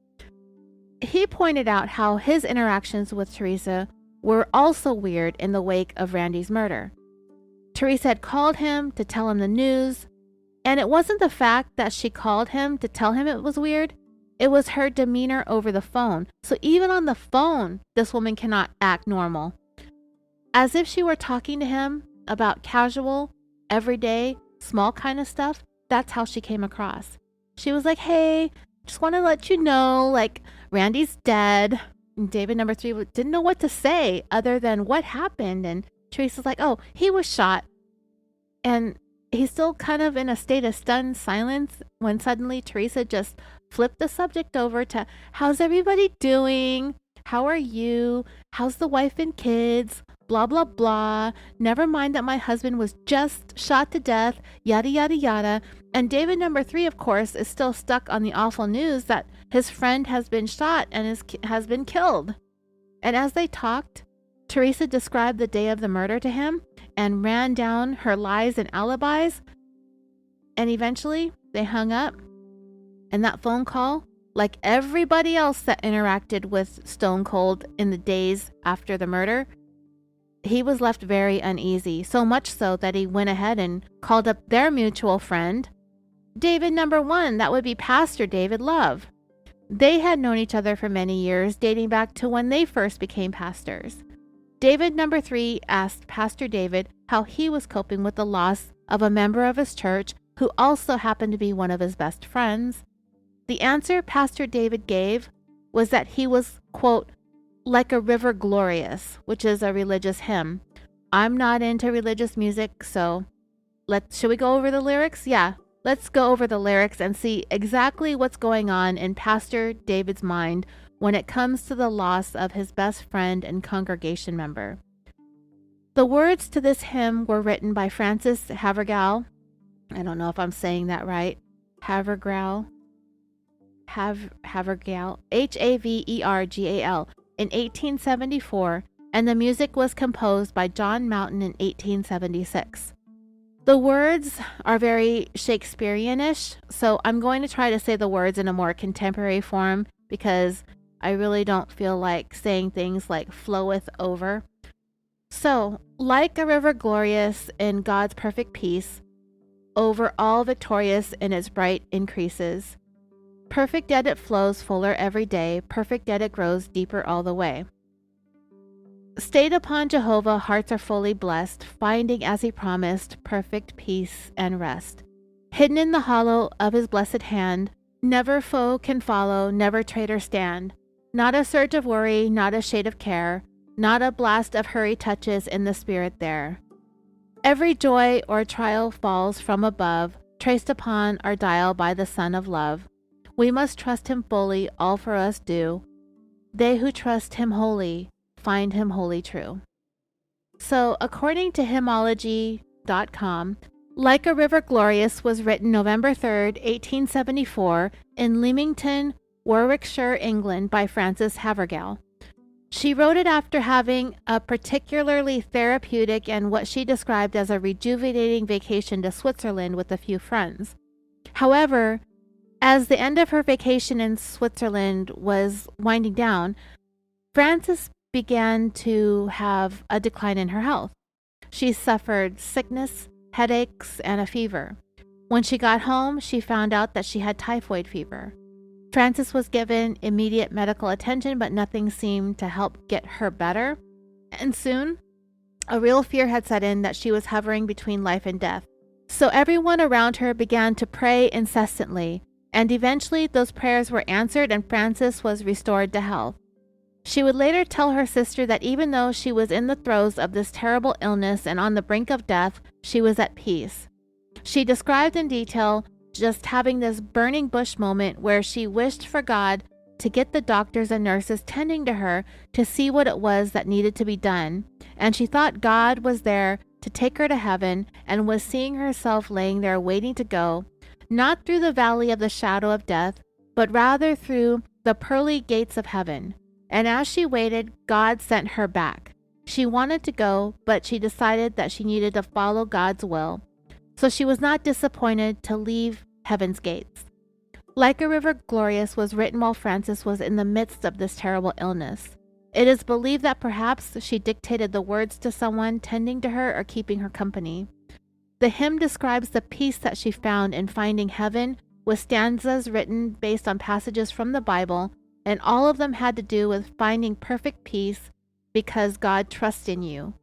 He pointed out how his interactions with Teresa were also weird in the wake of Randy's murder. Teresa had called him to tell him the news, and it wasn't the fact that she called him to tell him it was weird. It was her demeanor over the phone. So even on the phone, this woman cannot act normal. As if she were talking to him about casual, everyday, small kind of stuff, that's how she came across. She was like, hey, just want to let you know, like, Randy's dead. And David number 3 didn't know what to say other than what happened. And Teresa's like, oh, he was shot. And he's still kind of in a state of stunned silence when suddenly Teresa just flipped the subject over to, how's everybody doing? How are you? How's the wife and kids? Blah, blah, blah. Never mind that my husband was just shot to death, yada, yada, yada. And David number 3, of course, is still stuck on the awful news that his friend has been shot and has been killed. And as they talked, Teresa described the day of the murder to him and ran down her lies and alibis. And eventually, they hung up. And that phone call, like everybody else that interacted with Stone Cold in the days after the murder, he was left very uneasy, so much so that he went ahead and called up their mutual friend, David number 1, that would be Pastor David Love. They had known each other for many years, dating back to when they first became pastors. David number 3 asked Pastor David how he was coping with the loss of a member of his church who also happened to be one of his best friends. The answer Pastor David gave was that he was, quote, like a river glorious, which is a religious hymn. I'm not into religious music, so should we go over the lyrics? Yeah, let's go over the lyrics and see exactly what's going on in Pastor David's mind when it comes to the loss of his best friend and congregation member. The words to this hymn were written by Francis Havergal. I don't know if I'm saying that right. Havergal, Havergal, Havergal, in 1874, and the music was composed by John Mountain in 1876. The words are very Shakespearean-ish, so I'm going to try to say the words in a more contemporary form because I really don't feel like saying things like floweth over. So, like a river glorious in God's perfect peace, over all victorious in its bright increases. Perfect yet it flows fuller every day, perfect yet it grows deeper all the way. Stayed upon Jehovah, hearts are fully blessed, finding as he promised, perfect peace and rest. Hidden in the hollow of his blessed hand, never foe can follow, never traitor stand. Not a surge of worry, not a shade of care, not a blast of hurry touches in the spirit there. Every joy or trial falls from above, traced upon our dial by the Son of Love. We must trust him fully, all for us do. They who trust him wholly, find him wholly true. So, according to hymnology.com, Like a River Glorious was written November 3rd, 1874, in Leamington, Warwickshire, England, by Frances Havergal. She wrote it after having a particularly therapeutic and what she described as a rejuvenating vacation to Switzerland with a few friends. However, as the end of her vacation in Switzerland was winding down, Frances began to have a decline in her health. She suffered sickness, headaches, and a fever. When she got home, she found out that she had typhoid fever. Frances was given immediate medical attention, but nothing seemed to help get her better. And soon, a real fear had set in that she was hovering between life and death. So everyone around her began to pray incessantly, and eventually those prayers were answered and Frances was restored to health. She would later tell her sister that even though she was in the throes of this terrible illness and on the brink of death, she was at peace. She described in detail just having this burning bush moment where she wished for God to get the doctors and nurses tending to her to see what it was that needed to be done. And she thought God was there to take her to heaven and was seeing herself laying there waiting to go, not through the valley of the shadow of death, but rather through the pearly gates of heaven. And as she waited, God sent her back. She wanted to go, but she decided that she needed to follow God's will. So she was not disappointed to leave heaven's gates. Like a River Glorious was written while Frances was in the midst of this terrible illness. It is believed that perhaps she dictated the words to someone tending to her or keeping her company. The hymn describes the peace that she found in finding heaven, with stanzas written based on passages from the Bible, and all of them had to do with finding perfect peace because God trusts in you.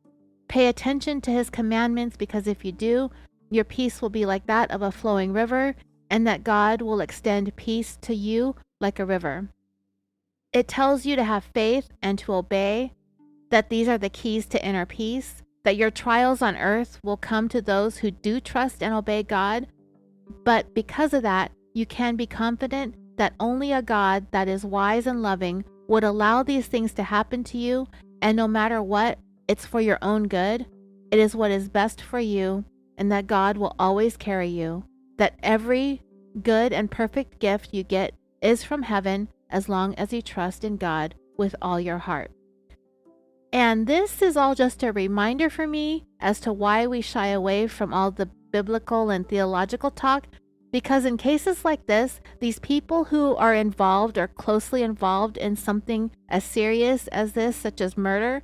Pay attention to his commandments, because if you do, your peace will be like that of a flowing river, and that God will extend peace to you like a river. It tells you to have faith and to obey, that these are the keys to inner peace, that your trials on earth will come to those who do trust and obey God, but because of that, you can be confident that only a God that is wise and loving would allow these things to happen to you, and no matter what, it's for your own good. It is what is best for you, and that God will always carry you, that every good and perfect gift you get is from heaven as long as you trust in God with all your heart. And this is all just a reminder for me as to why we shy away from all the biblical and theological talk, because in cases like this, these people who are involved or closely involved in something as serious as this, such as murder,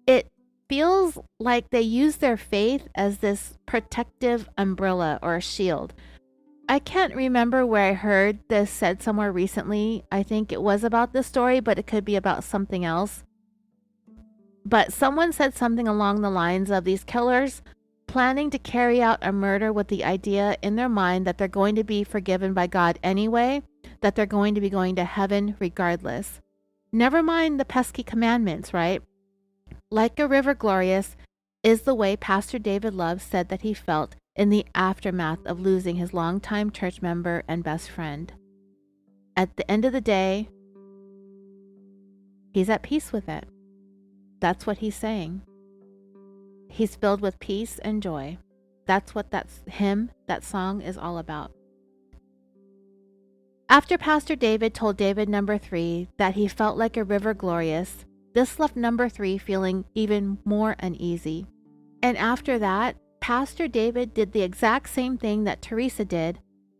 it feels like they use their faith as this protective umbrella or a shield. I can't remember where I heard this said somewhere recently. I think it was about this story, but it could be about something else. But someone said something along the lines of these killers planning to carry out a murder with the idea in their mind that they're going to be forgiven by God anyway, that they're going to be going to heaven regardless. Never mind the pesky commandments, right? Like a River Glorious is the way Pastor David Love said that he felt in the aftermath of losing his longtime church member and best friend. At the end of the day, he's at peace with it. That's what he's saying. He's filled with peace and joy. That's what that song is all about. After Pastor David told David number 3 that he felt like a river glorious, this left number 3 feeling even more uneasy. And after that, Pastor David did the exact same thing that Teresa did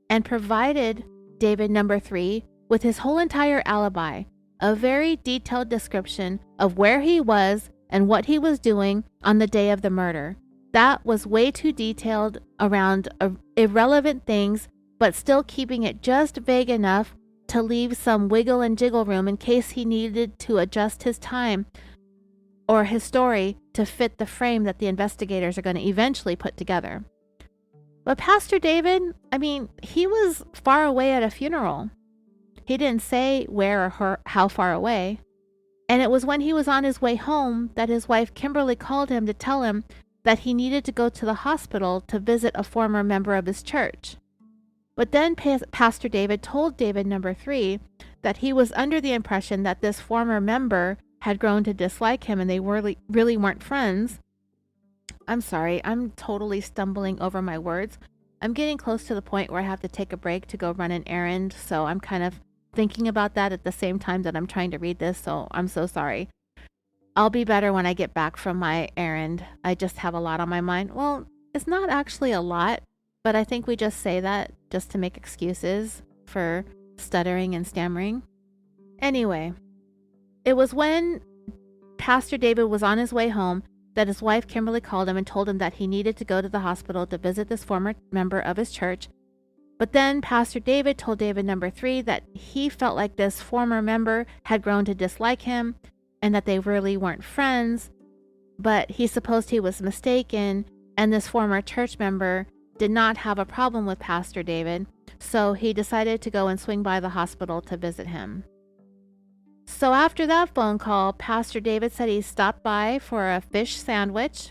and provided David number 3 with his whole entire alibi, a very detailed description of where he was and what he was doing on the day of the murder. That was way too detailed around irrelevant things, but still keeping it just vague enough to leave some wiggle and jiggle room in case he needed to adjust his time or his story to fit the frame that the investigators are going to eventually put together. But Pastor David, he was far away at a funeral. He didn't say where or how far away. And it was when he was on his way home that his wife Kimberly called him to tell him that he needed to go to the hospital to visit a former member of his church. But then Pastor David told David number 3 that he was under the impression that this former member had grown to dislike him and they really weren't friends. I'm sorry, I'm totally stumbling over my words. I'm getting close to the point where I have to take a break to go run an errand, so I'm kind of thinking about that at the same time that I'm trying to read this, so I'm so sorry. I'll be better when I get back from my errand. I just have a lot on my mind. Well, it's not actually a lot, but I think we just say that just to make excuses for stuttering and stammering. Anyway, it was when Pastor David was on his way home that his wife Kimberly called him and told him that he needed to go to the hospital to visit this former member of his church. But then Pastor David told David number 3 that he felt like this former member had grown to dislike him and that they really weren't friends, but he supposed he was mistaken, and this former church member did not have a problem with Pastor David, so he decided to go and swing by the hospital to visit him. So after that phone call, Pastor David said he stopped by for a fish sandwich,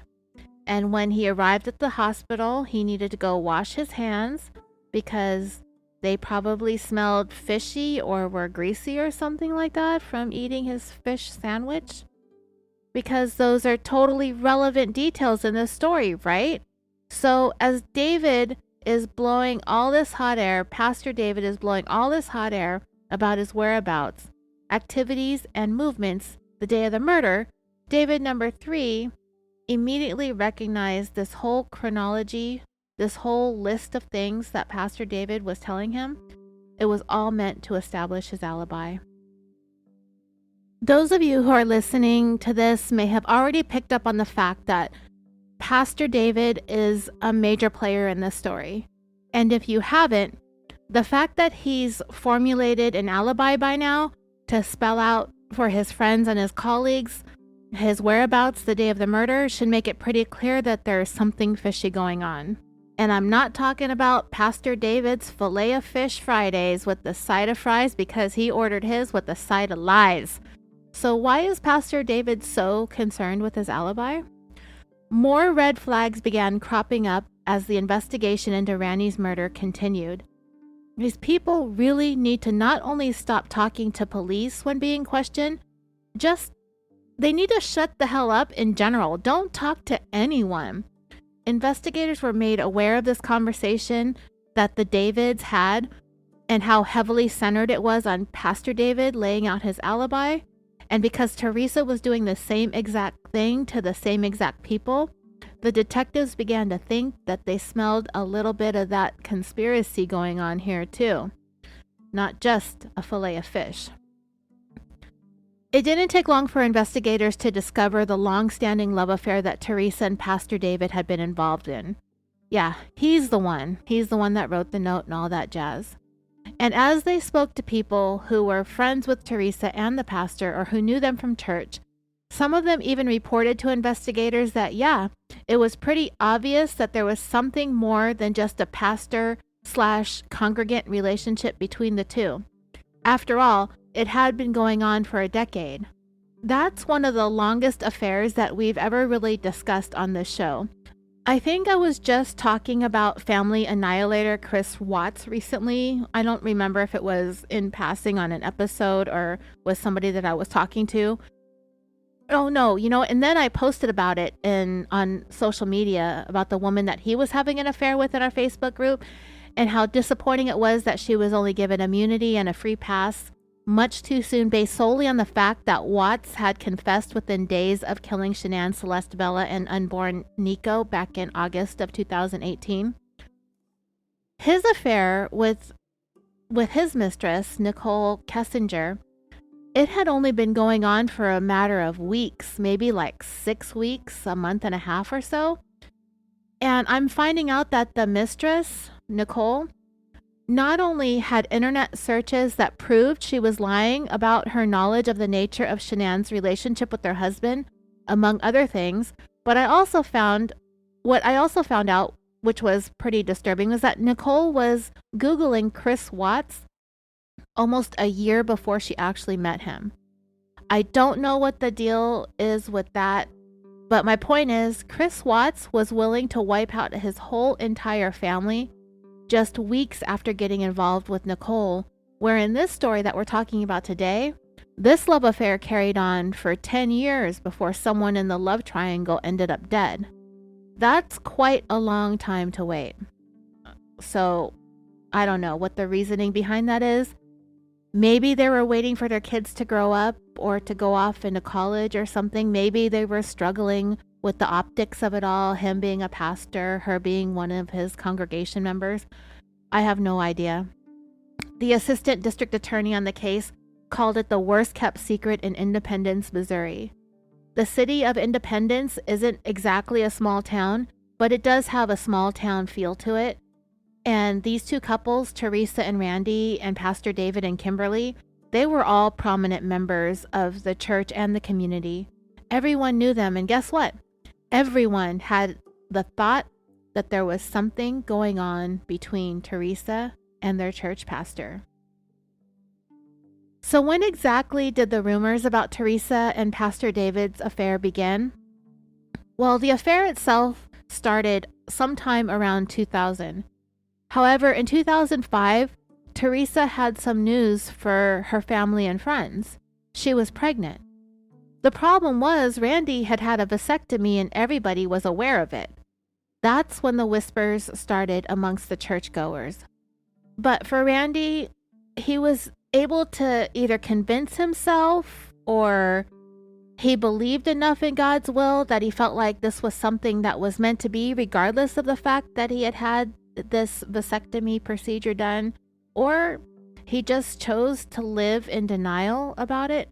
and when he arrived at the hospital, he needed to go wash his hands because they probably smelled fishy or were greasy or something like that from eating his fish sandwich. Because those are totally relevant details in this story, right? So as David is blowing all this hot air, Pastor David is blowing all this hot air about his whereabouts, activities, and movements the day of the murder, David number 3 immediately recognized this whole chronology, this whole list of things that Pastor David was telling him. It was all meant to establish his alibi. Those of you who are listening to this may have already picked up on the fact that Pastor David is a major player in this story. And if you haven't, the fact that he's formulated an alibi by now to spell out for his friends and his colleagues his whereabouts the day of the murder should make it pretty clear that there's something fishy going on. And I'm not talking about Pastor David's filet of fish Fridays with the side of fries, because he ordered his with the side of lies. So why is Pastor David so concerned with his alibi? More red flags began cropping up as the investigation into Randy's murder continued. These people really need to not only stop talking to police when being questioned, they need to shut the hell up in general. Don't talk to anyone. Investigators were made aware of this conversation that the Davids had and how heavily centered it was on Pastor David laying out his alibi. And because Teresa was doing the same exact thing to the same exact people, the detectives began to think that they smelled a little bit of that conspiracy going on here too, not just a fillet of fish. It didn't take long for investigators to discover the long-standing love affair that Teresa and Pastor David had been involved in. Yeah, he's the one. He's the one that wrote the note and all that jazz. And as they spoke to people who were friends with Teresa and the pastor, or who knew them from church, some of them even reported to investigators that, it was pretty obvious that there was something more than just a pastor/congregant relationship between the two. After all, it had been going on for a decade. That's one of the longest affairs that we've ever really discussed on this show. I think I was just talking about family annihilator Chris Watts recently. I don't remember if it was in passing on an episode or was somebody that I was talking to. Oh no, and then I posted about it on social media about the woman that he was having an affair with in our Facebook group, and how disappointing it was that she was only given immunity and a free pass much too soon, based solely on the fact that Watts had confessed within days of killing Shanann, Celeste, Bella, and unborn Nico back in August of 2018. His affair with his mistress, Nicole Kessinger, it had only been going on for a matter of weeks, maybe like 6 weeks, a month and a half or so. And I'm finding out that the mistress, Nicole, not only had internet searches that proved she was lying about her knowledge of the nature of Shanann's relationship with her husband, among other things, but what I also found out, which was pretty disturbing, was that Nicole was Googling Chris Watts almost a year before she actually met him. I don't know what the deal is with that, but my point is, Chris Watts was willing to wipe out his whole entire family just weeks after getting involved with Nicole, where in this story that we're talking about today, this love affair carried on for 10 years before someone in the love triangle ended up dead. That's quite a long time to wait. So, I don't know what the reasoning behind that is. Maybe they were waiting for their kids to grow up or to go off into college or something. Maybe they were struggling with the optics of it all, him being a pastor, her being one of his congregation members. I have no idea. The assistant district attorney on the case called it the worst kept secret in Independence, Missouri. The city of Independence isn't exactly a small town, but it does have a small town feel to it. And these two couples, Teresa and Randy, and Pastor David and Kimberly, they were all prominent members of the church and the community. Everyone knew them, and guess what? Everyone had the thought that there was something going on between Teresa and their church pastor. So when exactly did the rumors about Teresa and Pastor David's affair begin? Well, the affair itself started sometime around 2000. However, in 2005, Teresa had some news for her family and friends. She was pregnant. The problem was Randy had had a vasectomy and everybody was aware of it. That's when the whispers started amongst the churchgoers. But for Randy, he was able to either convince himself or he believed enough in God's will that he felt like this was something that was meant to be, regardless of the fact that he had had this vasectomy procedure done, or he just chose to live in denial about it.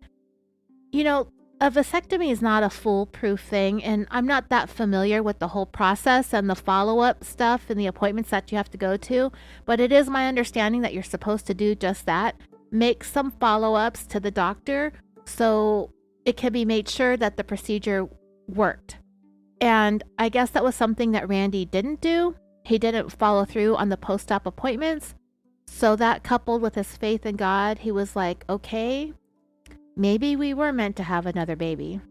A vasectomy is not a foolproof thing, and I'm not that familiar with the whole process and the follow-up stuff and the appointments that you have to go to, but it is my understanding that you're supposed to do just that. Make some follow-ups to the doctor so it can be made sure that the procedure worked. And I guess that was something that Randy didn't do. He didn't follow through on the post-op appointments. So that coupled with his faith in God, he was like, okay, maybe we were meant to have another baby.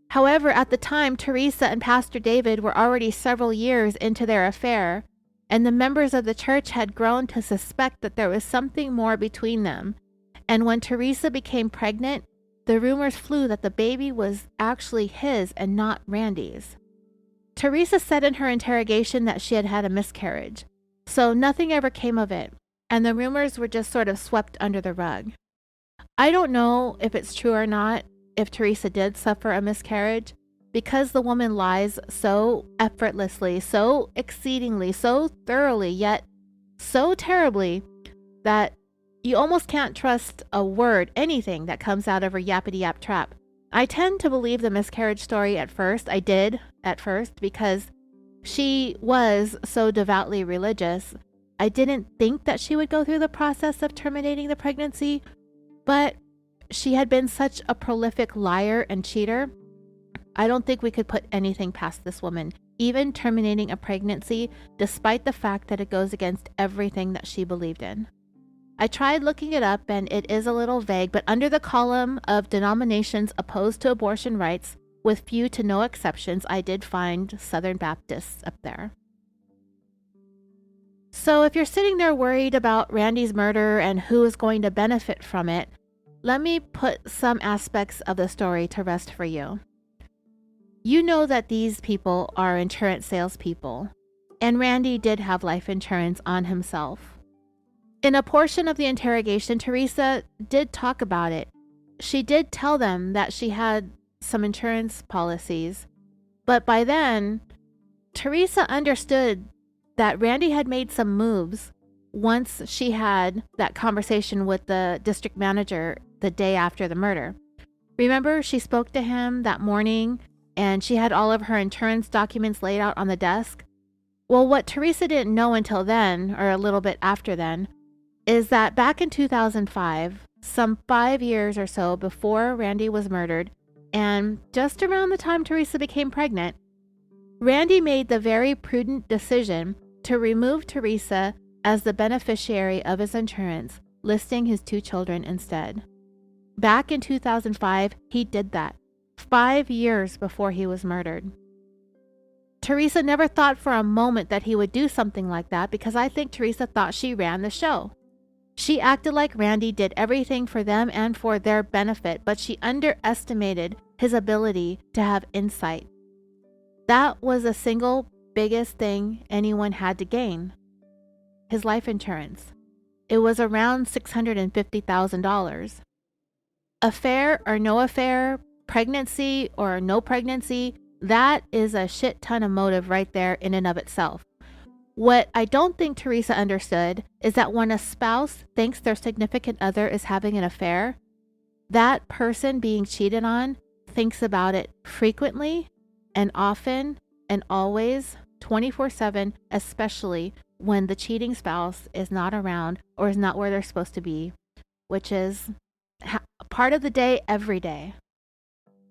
However, at the time, Teresa and Pastor David were already several years into their affair, and the members of the church had grown to suspect that there was something more between them. And when Teresa became pregnant, the rumors flew that the baby was actually his and not Randy's. Teresa said in her interrogation that she had had a miscarriage, so nothing ever came of it, and the rumors were just sort of swept under the rug. I don't know if it's true or not, if Teresa did suffer a miscarriage, because the woman lies so effortlessly, so exceedingly, so thoroughly, yet so terribly that you almost can't trust a word, anything that comes out of her yappity-yap trap. I tend to believe the miscarriage story at first. I did at first because she was so devoutly religious. I didn't think that she would go through the process of terminating the pregnancy, but she had been such a prolific liar and cheater. I don't think we could put anything past this woman, even terminating a pregnancy, despite the fact that it goes against everything that she believed in. I tried looking it up and it is a little vague, but under the column of denominations opposed to abortion rights, with few to no exceptions, I did find Southern Baptists up there. So if you're sitting there worried about Randy's murder and who is going to benefit from it, let me put some aspects of the story to rest for you. You know that these people are insurance salespeople, and Randy did have life insurance on himself. In a portion of the interrogation, Teresa did talk about it. She did tell them that she had some insurance policies, but by then, Teresa understood that Randy had made some moves once she had that conversation with the district manager the day after the murder. Remember, she spoke to him that morning and she had all of her insurance documents laid out on the desk? Well, what Teresa didn't know until then, or a little bit after then, is that back in 2005, some 5 years or so before Randy was murdered, and just around the time Teresa became pregnant, Randy made the very prudent decision to remove Teresa as the beneficiary of his insurance, listing his 2 children instead. Back in 2005, he did that, 5 years before he was murdered. Teresa never thought for a moment that he would do something like that because I think Teresa thought she ran the show. She acted like Randy did everything for them and for their benefit, but she underestimated his ability to have insight. That was the single biggest thing anyone had to gain. His life insurance. It was around $650,000. Affair or no affair, pregnancy or no pregnancy, that is a shit ton of motive right there in and of itself. What I don't think Teresa understood is that when a spouse thinks their significant other is having an affair, that person being cheated on thinks about it frequently and often and always, 24/7, especially when the cheating spouse is not around or is not where they're supposed to be, which is part of the day every day.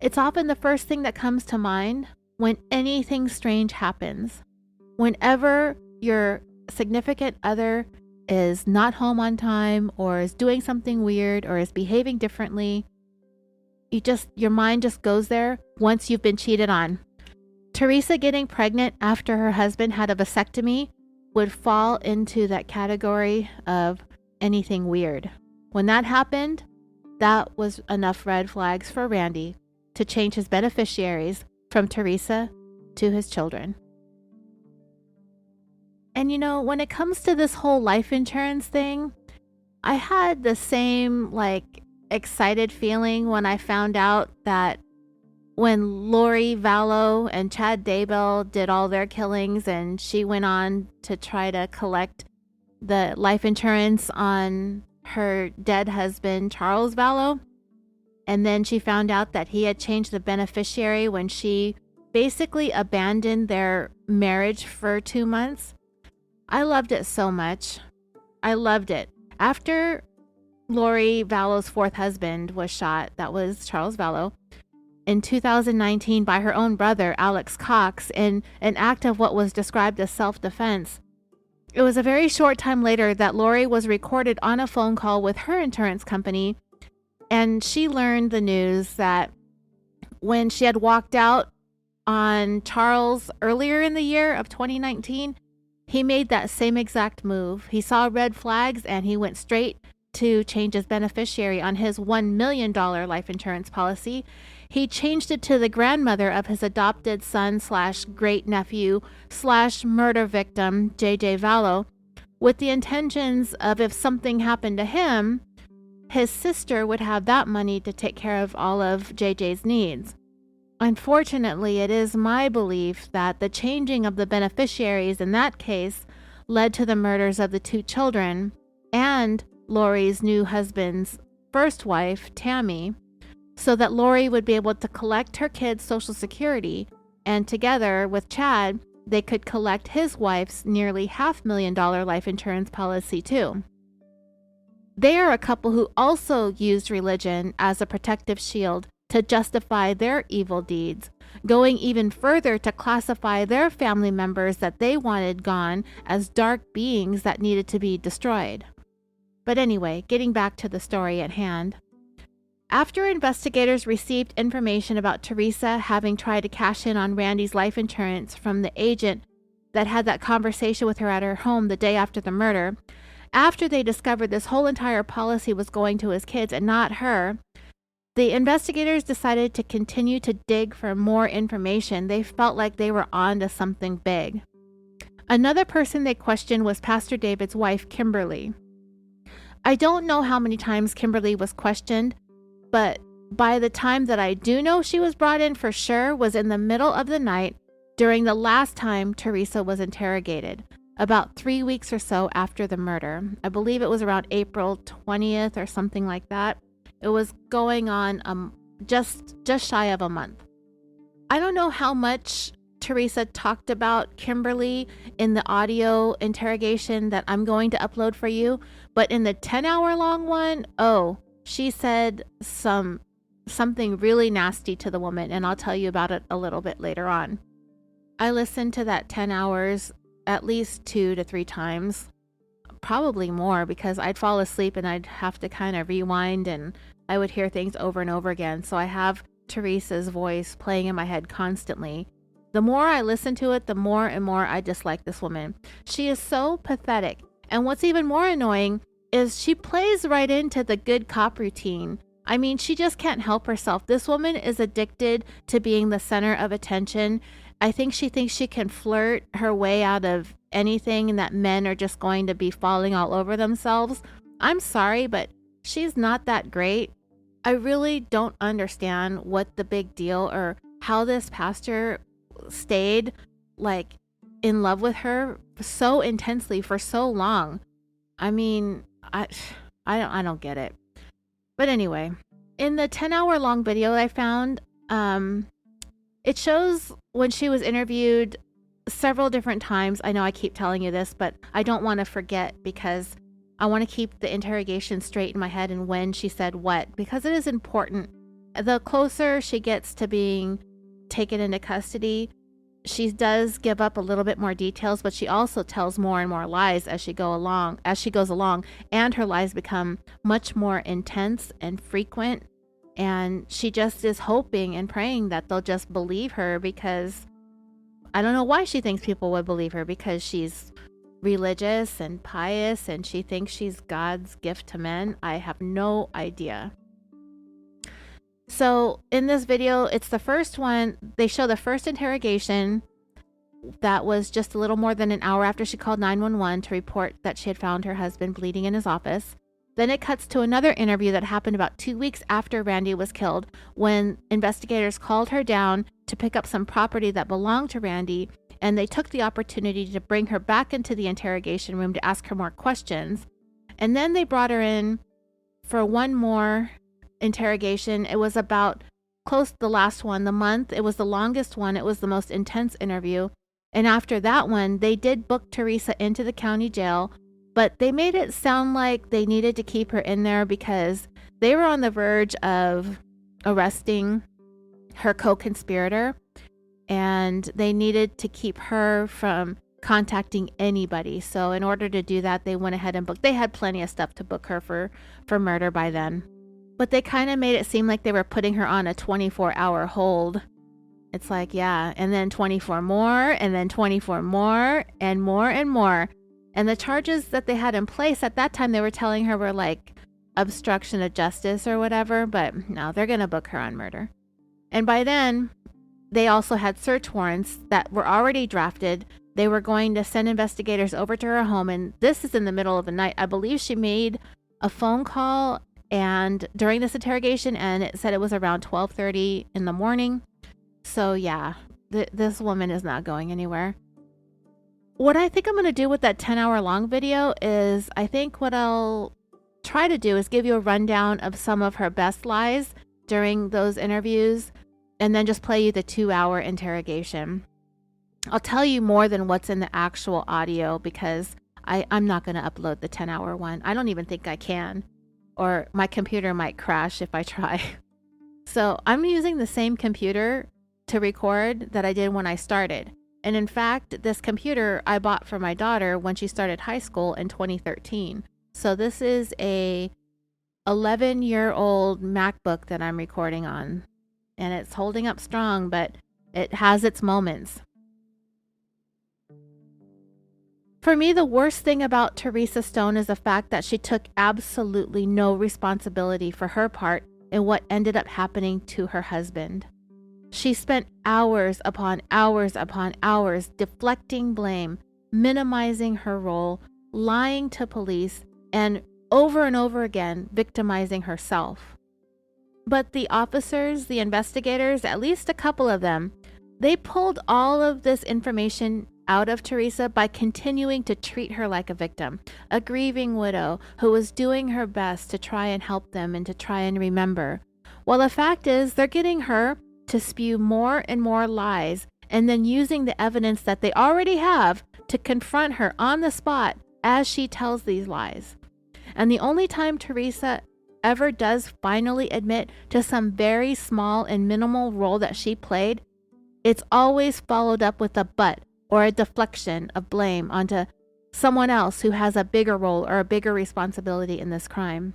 It's often the first thing that comes to mind when anything strange happens. Whenever your significant other is not home on time or is doing something weird or is behaving differently, your mind just goes there once you've been cheated on. Teresa getting pregnant after her husband had a vasectomy would fall into that category of anything weird. When that happened, that was enough red flags for Randy to change his beneficiaries from Teresa to his children. And when it comes to this whole life insurance thing, I had the same excited feeling when I found out that when Lori Vallow and Chad Daybell did all their killings and she went on to try to collect the life insurance on her dead husband, Charles Vallow. And then she found out that he had changed the beneficiary when she basically abandoned their marriage for 2 months. I loved it so much. I loved it. After Lori Vallow's 4th husband was shot, that was Charles Vallow, in 2019 by her own brother, Alex Cox, in an act of what was described as self-defense. It was a very short time later that Lori was recorded on a phone call with her insurance company, and she learned the news that when she had walked out on Charles earlier in the year of 2019, he made that same exact move. He saw red flags and he went straight to change his beneficiary on his $1 million life insurance policy. He changed it to the grandmother of his adopted son / great nephew / murder victim, JJ Vallow, with the intentions of if something happened to him, his sister would have that money to take care of all of JJ's needs. Unfortunately, it is my belief that the changing of the beneficiaries in that case led to the murders of the 2 children and Lori's new husband's first wife, Tammy, so that Lori would be able to collect her kids' Social Security, and together with Chad, they could collect his wife's nearly $500,000 life insurance policy too. They are a couple who also used religion as a protective shield to justify their evil deeds, going even further to classify their family members that they wanted gone as dark beings that needed to be destroyed. But anyway, getting back to the story at hand. After investigators received information about Teresa having tried to cash in on Randy's life insurance from the agent that had that conversation with her at her home the day after the murder, after they discovered this whole entire policy was going to his kids and not her, the investigators decided to continue to dig for more information. They felt like they were on to something big. Another person they questioned was Pastor David's wife, Kimberly. I don't know how many times Kimberly was questioned, but by the time that I do know she was brought in for sure was in the middle of the night during the last time Teresa was interrogated, about 3 weeks or so after the murder. I believe it was around April 20th or something like that. It was going on just shy of a month. I don't know how much Teresa talked about Kimberly in the audio interrogation that I'm going to upload for you, but in the 10-hour long one, she said something really nasty to the woman, and I'll tell you about it a little bit later on. I listened to that 10 hours at least 2 to 3 times, probably more, because I'd fall asleep and I'd have to kind of rewind and I would hear things over and over again. So I have Teresa's voice playing in my head constantly. The more I listen to it, the more and more I dislike this woman. She is so pathetic. And what's even more annoying is she plays right into the good cop routine. I mean, she just can't help herself. This woman is addicted to being the center of attention. I think she thinks she can flirt her way out of anything and that men are just going to be falling all over themselves. I'm sorry, but she's not that great. I really don't understand what the big deal or how this pastor stayed like in love with her so intensely for so long. I mean, I don't get it. But anyway, in the 10-hour long video I found, it shows when she was interviewed several different times. I know I keep telling you this, but I don't want to forget because I want to keep the interrogation straight in my head and when she said what, because it is important. The closer she gets to being taken into custody, she does give up a little bit more details, but she also tells more and more lies as she goes along, and her lies become much more intense and frequent. And she just is hoping and praying that they'll just believe her, because I don't know why she thinks people would believe her, because she's religious and pious and she thinks she's God's gift to men. I have no idea. So in this video, it's the first one. They show the first interrogation that was just a little more than an hour after she called 911 to report that she had found her husband bleeding in his office. Then it cuts to another interview that happened about 2 weeks after Randy was killed, when investigators called her down to pick up some property that belonged to Randy, and they took the opportunity to bring her back into the interrogation room to ask her more questions. And then they brought her in for one more interrogation. It was about close to the last one, the month. It was the longest one. It was the most intense interview. And after that one, they did book Teresa into the county jail, but they made it sound like they needed to keep her in there because they were on the verge of arresting her co-conspirator, and they needed to keep her from contacting anybody. So in order to do that, they went ahead and booked. They had plenty of stuff to book her for murder by then. But they kind of made it seem like they were putting her on a 24-hour hold. It's like, yeah, and then 24 more, and then 24 more, and more and more. And the charges that they had in place at that time, they were telling her were like obstruction of justice or whatever. But no, they're going to book her on murder. And by then, they also had search warrants that were already drafted. They were going to send investigators over to her home. And this is in the middle of the night. I believe she made a phone call and during this interrogation, and it said it was around 12:30 in the morning. So yeah, this woman is not going anywhere. What I think I'm going to do with that 10-hour long video is, I think what I'll try to do is give you a rundown of some of her best lies during those interviews, and then just play you the 2-hour interrogation. I'll tell you more than what's in the actual audio, because I'm not going to upload the 10-hour one. I don't even think I can. Or my computer might crash if I try. So I'm using the same computer to record that I did when I started. And in fact, this computer I bought for my daughter when she started high school in 2013. So this is a 11-year-old MacBook that I'm recording on, and it's holding up strong, but it has its moments. For me, the worst thing about Teresa Stone is the fact that she took absolutely no responsibility for her part in what ended up happening to her husband. She spent hours upon hours upon hours deflecting blame, minimizing her role, lying to police, and over again victimizing herself. But the officers, the investigators, at least a couple of them, they pulled all of this information out of Teresa by continuing to treat her like a victim, a grieving widow who was doing her best to try and help them and to try and remember. Well, the fact is, they're getting her to spew more and more lies and then using the evidence that they already have to confront her on the spot as she tells these lies. And the only time Teresa ever does finally admit to some very small and minimal role that she played, it's always followed up with a but or a deflection of blame onto someone else who has a bigger role or a bigger responsibility in this crime.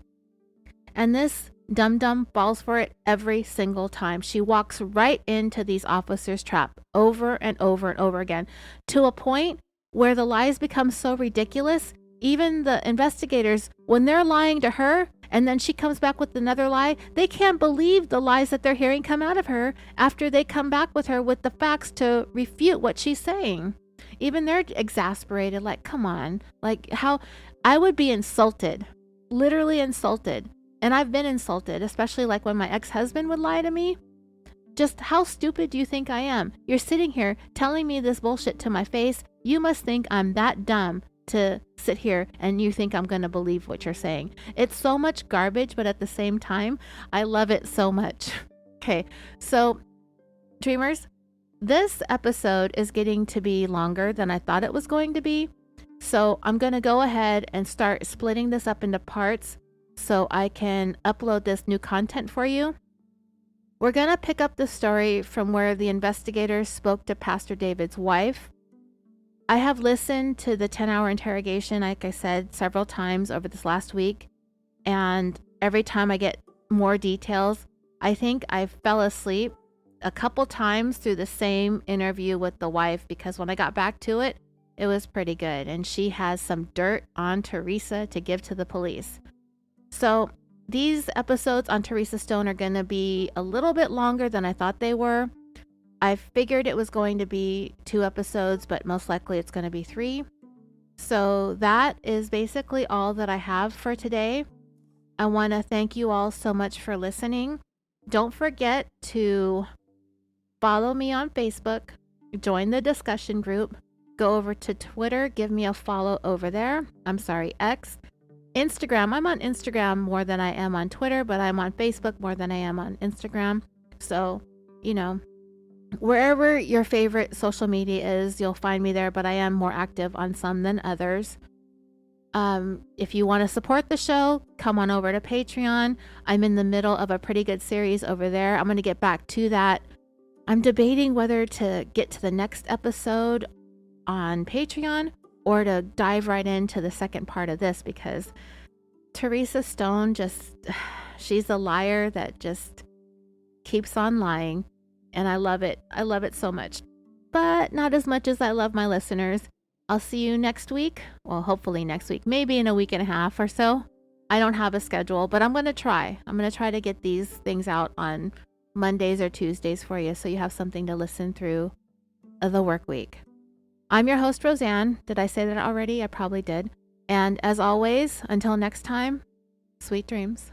And this dum-dum falls for it every single time. She walks right into these officers' trap over and over and over again, to a point where the lies become so ridiculous, even the investigators, when they're lying to her and then she comes back with another lie, they can't believe the lies that they're hearing come out of her after they come back with her with the facts to refute what she's saying. Even they're exasperated, like, come on, like how I would be insulted, literally insulted. And I've been insulted, especially like when my ex-husband would lie to me. Just how stupid do you think I am? You're sitting here telling me this bullshit to my face. You must think I'm that dumb to sit here and you think I'm going to believe what you're saying. It's so much garbage, but at the same time, I love it so much. Okay, so dreamers, this episode is getting to be longer than I thought it was going to be. So I'm going to go ahead and start splitting this up into parts so I can upload this new content for you. We're going to pick up the story from where the investigators spoke to Pastor David's wife. I have listened to the 10-hour interrogation, like I said, several times over this last week. And every time I get more details, I think I fell asleep a couple times through the same interview with the wife, because when I got back to it, it was pretty good. And she has some dirt on Teresa to give to the police. So these episodes on Teresa Stone are going to be a little bit longer than I thought they were. I figured it was going to be 2 episodes, but most likely it's going to be 3. So that is basically all that I have for today. I want to thank you all so much for listening. Don't forget to follow me on Facebook, join the discussion group, go over to Twitter, give me a follow over there. X. Instagram, I'm on Instagram more than I am on Twitter, but I'm on Facebook more than I am on Instagram. So, wherever your favorite social media is, you'll find me there, but I am more active on some than others. If you want to support the show, come on over to Patreon. I'm in the middle of a pretty good series over there. I'm going to get back to that. I'm debating whether to get to the next episode on Patreon or to dive right into the second part of this, because Teresa Stone she's a liar that just keeps on lying. And I love it. I love it so much, but not as much as I love my listeners. I'll see you next week. Well, hopefully next week, maybe in a week and a half or so. I don't have a schedule, but I'm going to try. I'm going to try to get these things out on Mondays or Tuesdays for you, so you have something to listen through the work week. I'm your host, Roseanne. Did I say that already? I probably did. And as always, until next time, sweet dreams.